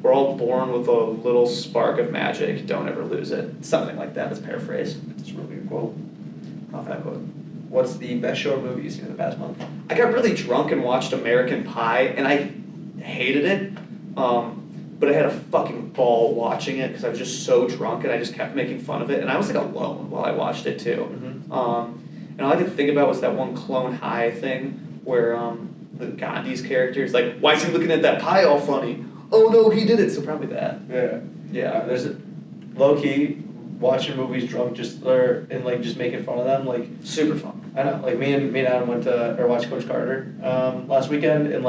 We're all born with a little spark of magic. Don't ever lose it. Something like that. It's paraphrased. It's a really good quote. Off that quote. What's the best show or movie you've seen in the past month? I got really drunk and watched American Pie, and I hated it. But I had a fucking ball watching it because I was just so drunk, and I just kept making fun of it. And I was like alone while I watched it too. Mm-hmm. And all I could think about was that one Clone High thing where the Gandhi's character is like, why is he looking at that pie all funny? Oh no, he did it. So probably that. Yeah. Yeah. There's a low key watching movies drunk just making fun of them Super fun. I know me and Adam went to watch Coach Carter last weekend and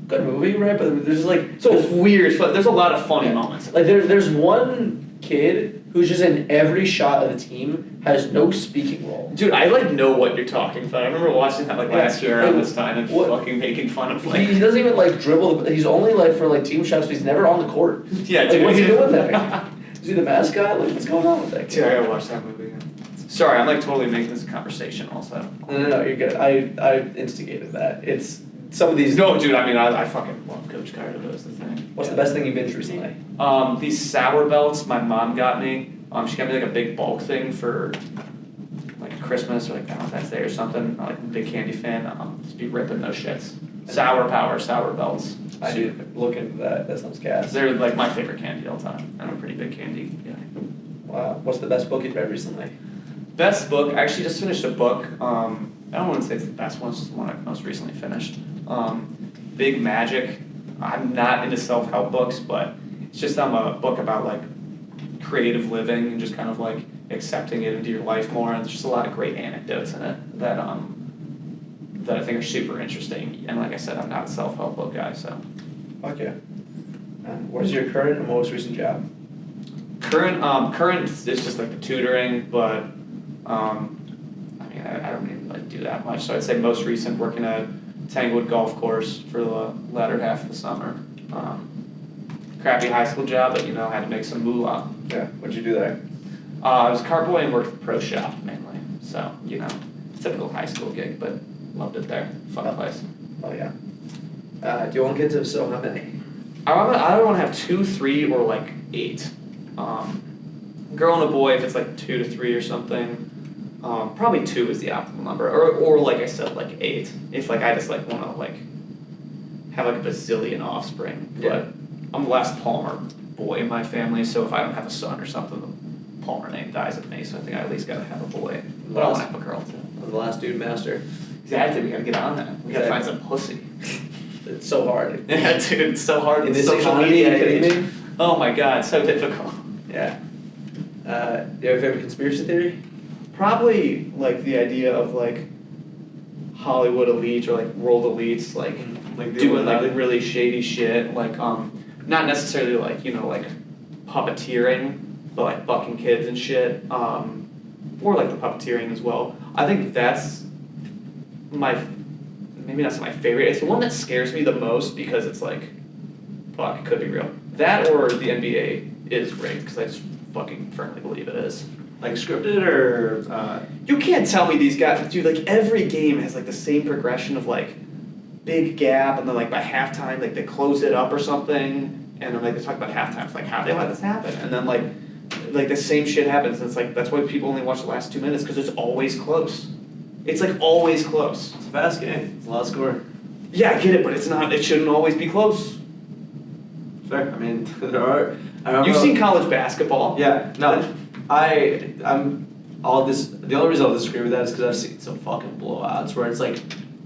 good movie, right? But there's just So weird, but there's a lot of funny moments. There's one kid who's just in every shot of the team, has no speaking role. Dude, I know what you're talking about. I remember watching that last year around this time and fucking making fun of He doesn't even dribble. He's only for team shots, but he's never on the court. Yeah, dude. What's he doing there? Is he the mascot? What's going on with that kid? Dude, I gotta watch that movie again. Sorry, I'm totally making this a conversation also. No, you're good. I instigated that. It's some of these. No, dude, I fucking love Coach Carter, that's the thing. What's the best thing you've binged recently? These sour belts my mom got me. She got me a big bulk thing for Christmas or Valentine's Day or something. I'm a big candy fan. Just be ripping those shits. Sour Power, sour belts. I do look into that. That sounds gas. They're my favorite candy all the time. I'm a pretty big candy guy. Wow. What's the best book you've read recently? Best book, I actually just finished a book. I don't want to say it's the best one, it's just the one I most recently finished. Big Magic. I'm not into self-help books, but it's just a book about creative living and just kind of accepting it into your life more. And there's just a lot of great anecdotes in it that I think are super interesting. And like I said, I'm not a self-help book guy, so. Fuck yeah. What is your current and most recent job? Current is just the tutoring, but I don't even do that much. So I'd say most recent working at Tanglewood Golf Course for the latter half of the summer. Crappy high school job, but had to make some moolah. Yeah. What'd you do there? I was a car boy and worked at the pro shop mainly. So typical high school gig, but loved it there. Fun place. Oh yeah. Do you want kids? If so, how many? I don't want to have 2, 3, or 8. Girl and a boy, if it's 2 to 3 or something. Probably 2 is the optimal number, or like I said, 8. If I just want to have a bazillion offspring. Yeah. But I'm the last Palmer boy in my family, so if I don't have a son or something, the Palmer name dies with me. So I think I at least gotta have a boy, but I want to have a girl too. I'm the last dude master. Exactly, we gotta get on that. We gotta find some pussy. It's so hard. Yeah, dude, it's so hard In with this social economy, media are you kidding age. me? Oh my god, so difficult. Yeah. Do you have a favorite conspiracy theory? Probably like the idea of like Hollywood elites or like world elites like Like the doing like Illuminati? really shady shit, like not necessarily like, you know, like puppeteering, but like bucking kids and shit. Or like the puppeteering as well. I think that's maybe that's my favorite. It's the one that scares me the most because it's like, fuck, it could be real. That or the NBA is rigged because I just fucking firmly believe it is. Like scripted or You can't tell me these guys, dude, like every game has like the same progression of like big gap and then like by halftime like they close it up or something and then like they talk about halftime, it's like how they let this happen? And then like the same shit happens and it's like that's why people only watch the last 2 minutes because it's always close. It's like always close. it's a fast game. It's a lot of score. Yeah, I get it, but it's not, it shouldn't always be close. Fair. I mean, there are. I remember, You've seen college basketball. Yeah. No. I'm all this. The only reason I'll disagree with that is because I've seen some fucking blowouts where it's like,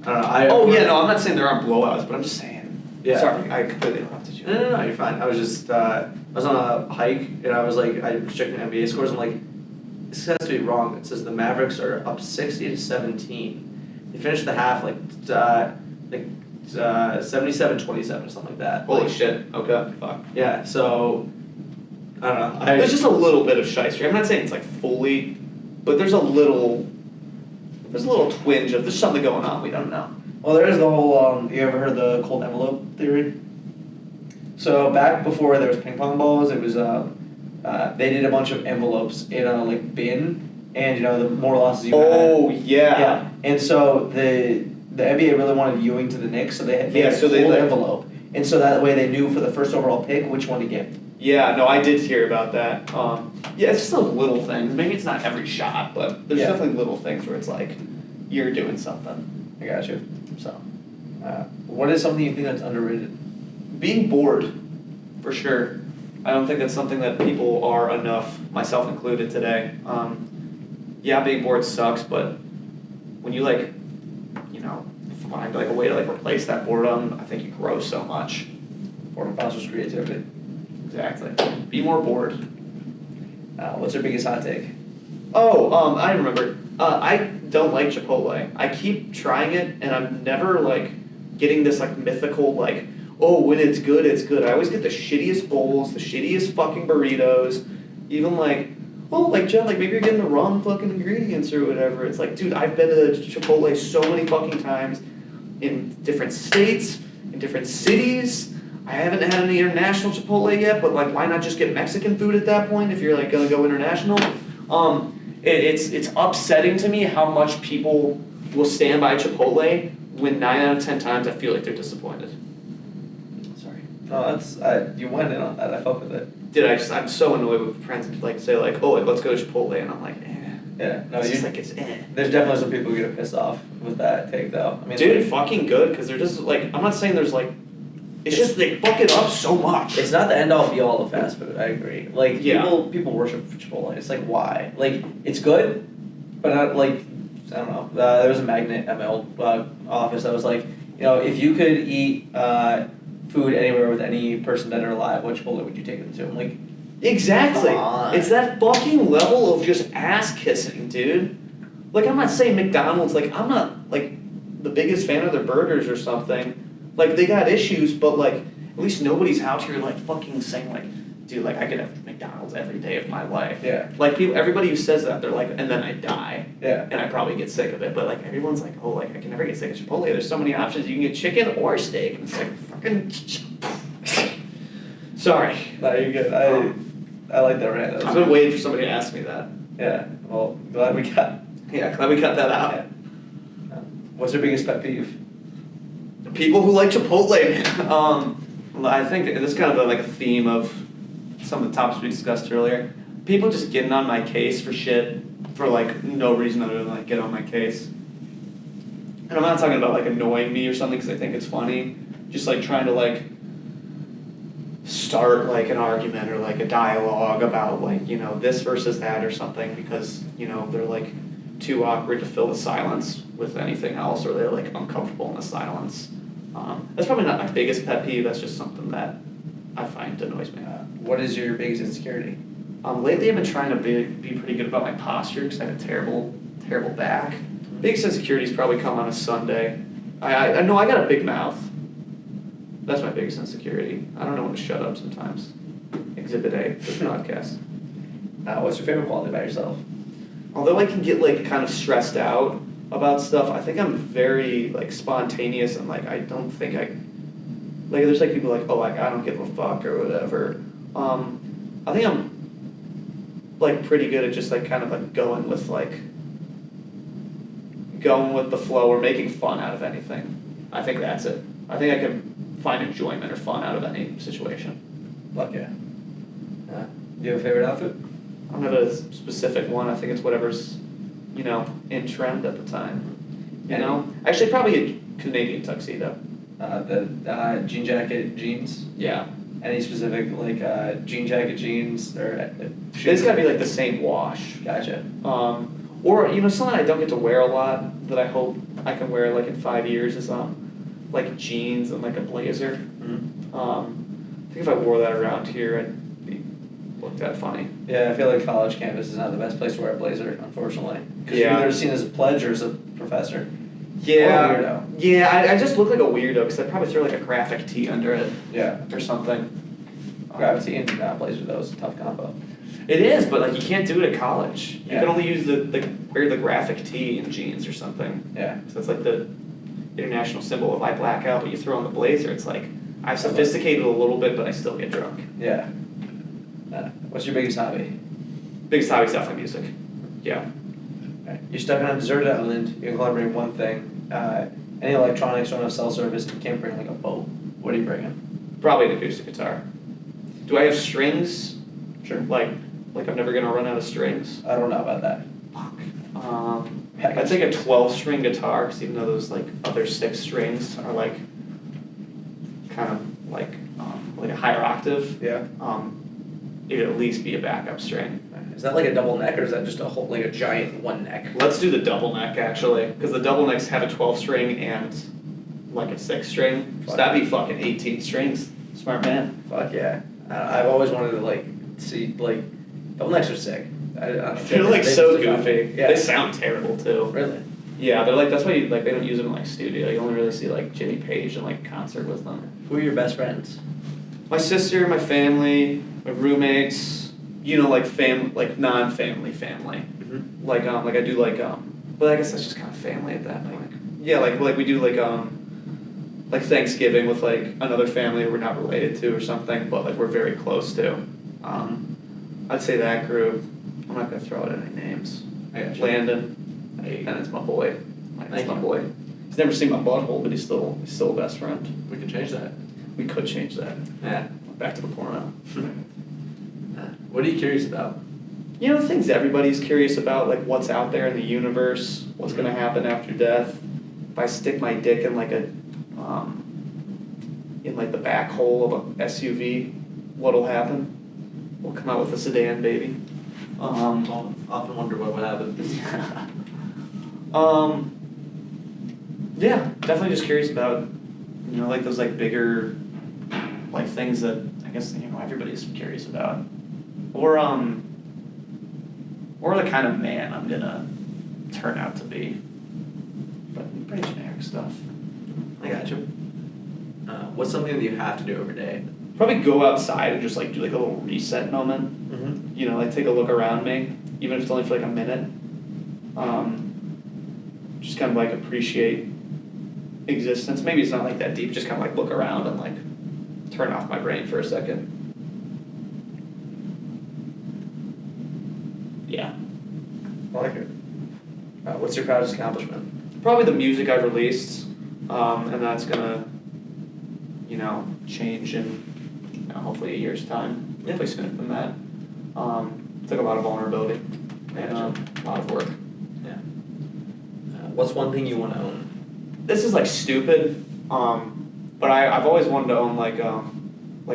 I don't know. Oh yeah, no, I'm not saying there aren't blowouts, but I'm just saying. Yeah. Sorry, I completely interrupted you. No, you're fine. I was just, I was on a hike and I was like, I was checking NBA scores. I'm like, this has to be wrong. It says the Mavericks are up 60-17. They finished the half like 77-27 or something like that. Holy Like, shit. Okay. Fuck. Yeah. So I don't know. There's just a little bit of shyster. I'm not saying it's like fully, but there's a little twinge of there's something going on we don't know. Well, there is the whole, you ever heard the cold envelope theory? So back before there was ping pong balls, it was, they did a bunch of envelopes in a like bin, and you know the more losses you had. Oh yeah. Yeah, and so the NBA really wanted Ewing to the Knicks, so they made so a they cold like- envelope, and so that way they knew for the first overall pick which one to get. Yeah, no, I did hear about that. Yeah, it's just those little things. Maybe it's not every shot, but there's Yeah. definitely little things where it's like you're doing something. I got you. So What is something you think that's underrated? being bored, for sure. I don't think that's something that people are enough, myself included, today. Yeah, being bored sucks, but when you like, you know, find like a way to like replace that boredom, I think you grow so much. Boredom fosters creativity. Exactly. Be more bored. What's your biggest hot take? Oh, I remember. I don't like Chipotle. I keep trying it, and I'm never like getting this like mythical like, oh, when it's good, it's good. I always get the shittiest bowls, the shittiest fucking burritos, even like, oh, like Jen, like maybe you're getting the wrong fucking ingredients or whatever. It's like, dude, I've been to Chipotle so many fucking times in different states, in different cities. I haven't had any international Chipotle yet, but like, why not just get Mexican food at that point if you're like gonna go international? It's upsetting to me how much people will stand by Chipotle when 9 out of 10 times I feel like they're disappointed. Sorry. No, that's you went in on that. I fuck with it. I'm so annoyed with friends who like say like, oh, like, let's go to Chipotle, and I'm like, eh. Yeah. No, It's you. just like it's eh. There's definitely some people who get pissed off with that take though. I mean, Dude, like, fucking good, because they're just like, I'm not saying there's like, it's just they fuck it up so much. it's not the end all be all of fast food. I agree. Like Yeah. people worship Chipotle. It's like why? Like it's good, but not like I don't know. There was a magnet at my old office that was like, you know, if you could eat food anywhere with any person dead or alive, what Chipotle would you take them to? I'm like, Exactly. come on. It's that fucking level of just ass kissing, dude. Like, I'm not saying McDonald's, like, I'm not, like, the biggest fan of their burgers or something. Like, they got issues, but, like, at least nobody's out here, like, fucking saying, like, dude, like, I could have McDonald's every day of my life. Yeah. Like, everybody who says that, they're like, and then I die. Yeah. And I probably get sick of it. But, like, everyone's like, oh, like, I can never get sick of Chipotle. There's so many options. You can get chicken or steak. And it's like, fucking... Sorry. No, you're good. I like that rant. That was I've been waiting for somebody to ask me that. Yeah. Well, glad we got. Yeah, glad we cut that out. Yeah. What's your biggest pet peeve? People who like Chipotle, man. I think this is kind of like a theme of some of the topics we discussed earlier. People just getting on my case for shit for like no reason other than like get on my case. And I'm not talking about like annoying me or something because I think it's funny. Just like trying to like start like an argument or like a dialogue about like, you know, this versus that or something because, you know, they're like too awkward to fill the silence with anything else or they're like uncomfortable in the silence. That's probably not my biggest pet peeve, that's just something that I find annoys me. What is your biggest insecurity? Lately I've been trying to be pretty good about my posture because I have a terrible back. Biggest insecurities probably come on a Sunday. I know I got a big mouth. That's my biggest insecurity. I don't know when to shut up sometimes. Exhibit A, this podcast. What's your favorite quality about yourself? Although I can get like kind of stressed out about stuff, I think I'm very like spontaneous and like I don't think I like there's like people like, oh, like I don't give a fuck or whatever. I think I'm like pretty good at just like kind of like going with the flow or making fun out of anything. I think that's it. I think I can find enjoyment or fun out of any situation. Fuck yeah. Do you have a favorite outfit? I don't have a specific one. I think it's whatever's, in trend at the time. Actually, probably a Canadian tuxedo. The jean jacket, jeans? Yeah. Any specific, like, jean jacket, jeans, or It's gotta be like the same wash. Gotcha. Or, something I don't get to wear a lot that I hope I can wear, like, in 5 years is, like, jeans and, like, a blazer. Mm-hmm. I think if I wore that around here, I'd be looked at funny. Yeah, I feel like college campus is not the best place to wear a blazer, unfortunately. Because Yeah. you're either seen as a pledge or as a professor. Yeah. Or a weirdo. Yeah, I just look like a weirdo because I'd probably throw, like, a graphic tee under it Yeah. or something. Gravity and blazer, though, is a tough combo. It is, but, like, you can't do it at college. You Yeah. can only use wear the graphic tee in jeans or something. Yeah. So that's, like, the international symbol of I black out, but you throw on the blazer, it's like, I've sophisticated a little bit, but I still get drunk. Yeah. What's your biggest hobby? Biggest hobby is definitely music. Yeah. Okay. You're stuck on a deserted island. You can only bring one thing. Any electronics don't have cell service. You can't bring like a boat. What are you bringing? Probably an acoustic guitar. Do I have strings? Sure. Like I'm never gonna run out of strings. I don't know about that. Fuck. I'd take a 12-string guitar, because even though those like other 6 strings are like kind of like a higher octave, Yeah. it'd at least be a backup string. Is that like a double neck or is that just a whole like a giant one neck? Let's do the double neck actually, because the double necks have a 12-string and like a 6-string. So that'd be fucking 18 strings. Smart man. Fuck yeah. I've always wanted to like see like double necks are sick. They're like so goofy. Yeah. They sound terrible too. Really? Yeah, they're like that's why they don't use them in like studio. You only really see like Jimmy Page in like concert with them. Who are your best friends? My sister, my family, my roommates. Like non-family family. Mm-hmm. Like I do but I guess that's just kind of family at that point. Yeah, like we do like Thanksgiving with like another family we're not related to or something, but like we're very close to. I'd say that group. I'm not gonna throw out any names. I got you. Landon, Hey. and it's my boy. Thank That's my you. boy. He's never seen my butthole, but he's still a best friend. We could change that. We could change that. Yeah. Back to the porno. What are you curious about? Things everybody's curious about, like what's out there in the universe, what's gonna happen after death. If I stick my dick in like in like the back hole of a SUV, what'll happen? We'll come out with a sedan, baby. Often wonder what would happen. Yeah, definitely just curious about, like those like bigger, like things that I guess everybody's curious about, or the kind of man I'm gonna turn out to be. But pretty generic stuff. I got you. What's something that you have to do every day? Probably go outside and just like do like a little reset moment. Mm-hmm. Like take a look around me, even if it's only for like a minute. Just kind of like appreciate existence. Maybe it's not like that deep, just kind of like look around and like turn off my brain for a second. Yeah. I like it. What's your proudest accomplishment? Probably the music I've released, and that's gonna, change in hopefully a year's time. Yeah. Hopefully sooner than that. Took a lot of vulnerability and a lot of work. Yeah. What's one thing you want to own? This is like stupid, but I've always wanted to own like a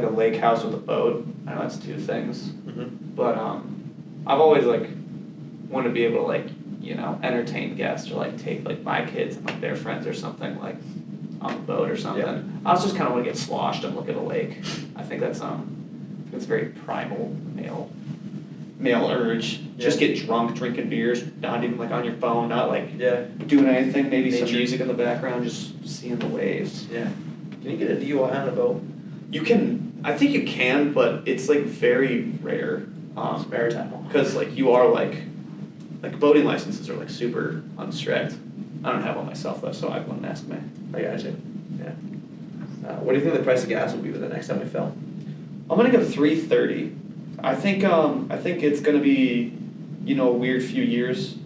lake house with a boat. I know that's 2 things, Mm-hmm. but I've always like wanted to be able to like entertain guests or like take like my kids and like their friends or something like on the boat or something. Yeah. I was just kind of want to get sloshed and look at a lake. I think that's very primal male. male urge. Just get drunk, drinking beers, not even like on your phone, not like Yeah. doing anything. Maybe some Nature. music in the background, just seeing the waves. Yeah. Can you get a DUI on a boat? You can, I think you can, but it's like very rare. It's maritime. Because like you are like boating licenses are like super unstrict. I don't have one myself though, so I wouldn't ask me. I got you. Yeah. What do you think the price of gas will be the next time we film? I'm gonna go $3.30. I think it's gonna be, you know, a weird few years.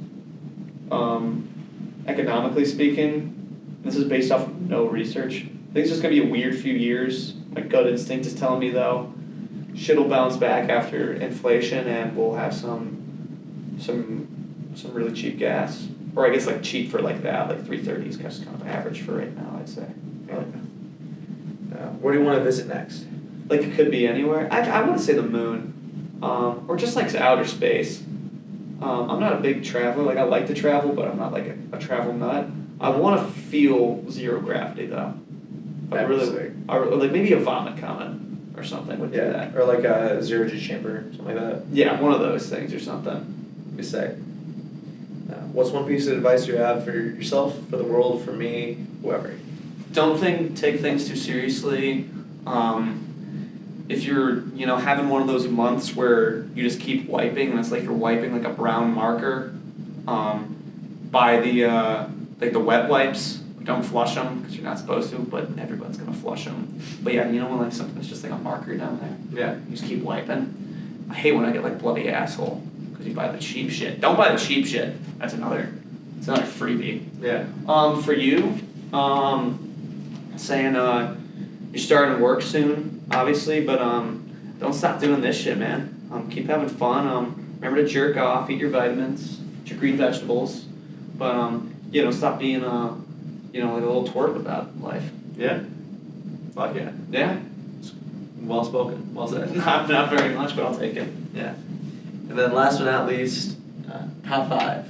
Economically speaking, this is based off of no research. I think it's just gonna be a weird few years. My gut instinct is telling me though, shit'll bounce back after inflation, and we'll have some really cheap gas, or I guess like cheap for like that, like $3.30 is just kind of average for right now, I'd say. Where do you want to visit next? Like it could be anywhere. I want to say the moon, or just like outer space. I'm not a big traveler. Like I like to travel, but I'm not like a travel nut. I want to feel zero gravity though. I like maybe a vomit comet or something would do that. Or like a zero G chamber, something like that. Yeah, one of those things or something. Be sick. What's one piece of advice you have for yourself, for the world, for me, whoever? Don't take things too seriously. If you're, you know, having one of those months where you just keep wiping and it's like you're wiping like a brown marker, buy the like the wet wipes. Don't flush them because you're not supposed to, but everyone's gonna flush them. But yeah, you know when like something's just like a marker down there. Yeah. You just keep wiping. I hate when I get like bloody asshole because you buy the cheap shit. Don't buy the cheap shit. That's another freebie. Yeah. For you, saying you're starting work soon, obviously, but don't stop doing this shit, man. Keep having fun. Remember to jerk off, eat your vitamins, eat your green vegetables, but you know, stop being you know, like a little twerp about life. Yeah. Fuck yeah. Yeah. Well spoken. Well said. Not very much, but I'll take it. Yeah. And then last but not least, top 5.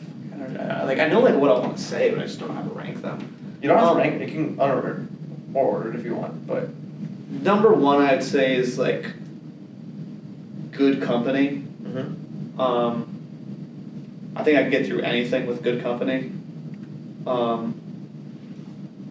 Like I know like what I want to say, but I just don't know how to rank them. You don't have to rank it. You can unordered or ordered if you want, but number 1 I'd say is like good company. Mm-hmm. I think I can get through anything with good company.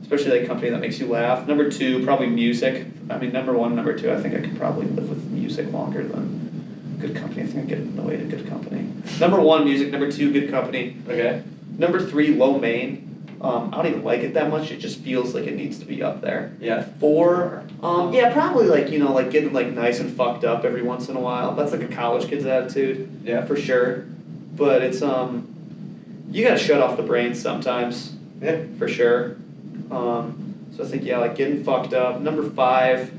Especially like company that makes you laugh. Number 2, probably music. I mean, number 1, number 2, I think I could probably live with music longer than good company. I think I get annoyed at good company. Number 1, music. Number 2, good company. Okay. Number 3, low main. I don't even like it that much. It just feels like it needs to be up there. Yeah. 4, yeah, probably like, you know, like getting like nice and fucked up every once in a while. That's like a college kid's attitude. Yeah. For sure. But it's you gotta shut off the brain sometimes. Yeah. For sure. So I think, yeah, like getting fucked up. Number 5,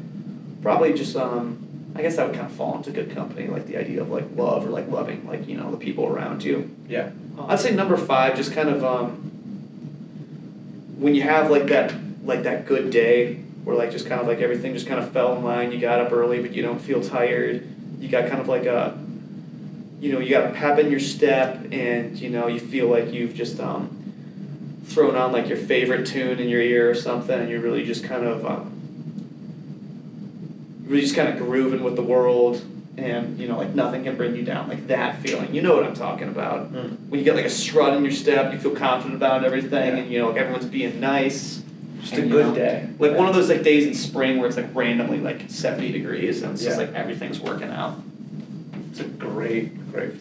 probably just I guess that would kind of fall into good company, like the idea of like love or like loving like, you know, the people around you. Yeah. I'd say number 5, just kind of when you have like that good day where like just kind of like everything just kind of fell in line, you got up early but you don't feel tired, you got kind of like a, you know, you got a pep in your step, and you know, you feel like you've just thrown on like your favorite tune in your ear or something, and you're really just kind of grooving with the world, and you know, like nothing can bring you down, like that feeling. You know what I'm talking about. When you get like a strut in your step, you feel confident about everything, and you know, like everyone's being nice. Just a good day. Like one of those like days in spring where it's like randomly like 70 degrees and it's just like everything's working out. It's a great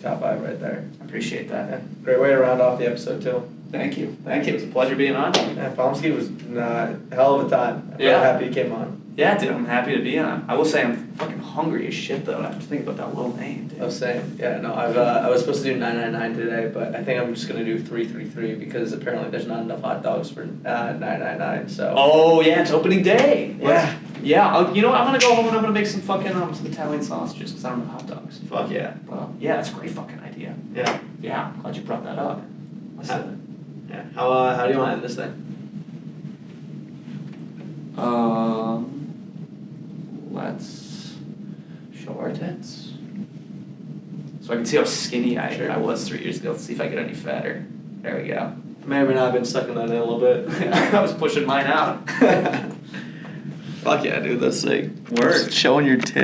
top 5 right there. I appreciate that. Yeah. Great way to round off the episode too. Thank you. It was a pleasure being on. Yeah, Pomsky was a hell of a time. I'm really happy you came on. Yeah, dude, I'm happy to be on. I will say I'm fucking hungry as shit though. I have to think about that little name, dude. I was saying, yeah, no, I was supposed to do 999 today, but I think I'm just gonna do 333 because apparently there's not enough hot dogs for 999. So. Oh yeah, it's opening day. Yeah. Yeah. You know what? I'm gonna go home and I'm gonna make some fucking some Italian sausages because I don't have hot dogs. Fuck yeah. Yeah, that's a great fucking idea. Yeah. Yeah. Glad you brought that up. Yeah. How do you want to end this thing? Let's show our tits. So I can see how skinny I was 3 years ago. Let's see if I get any fatter. There we go. May or may not have been sucking that in a little bit. I was pushing mine out. Fuck yeah, dude. That's like Word. showing your tits.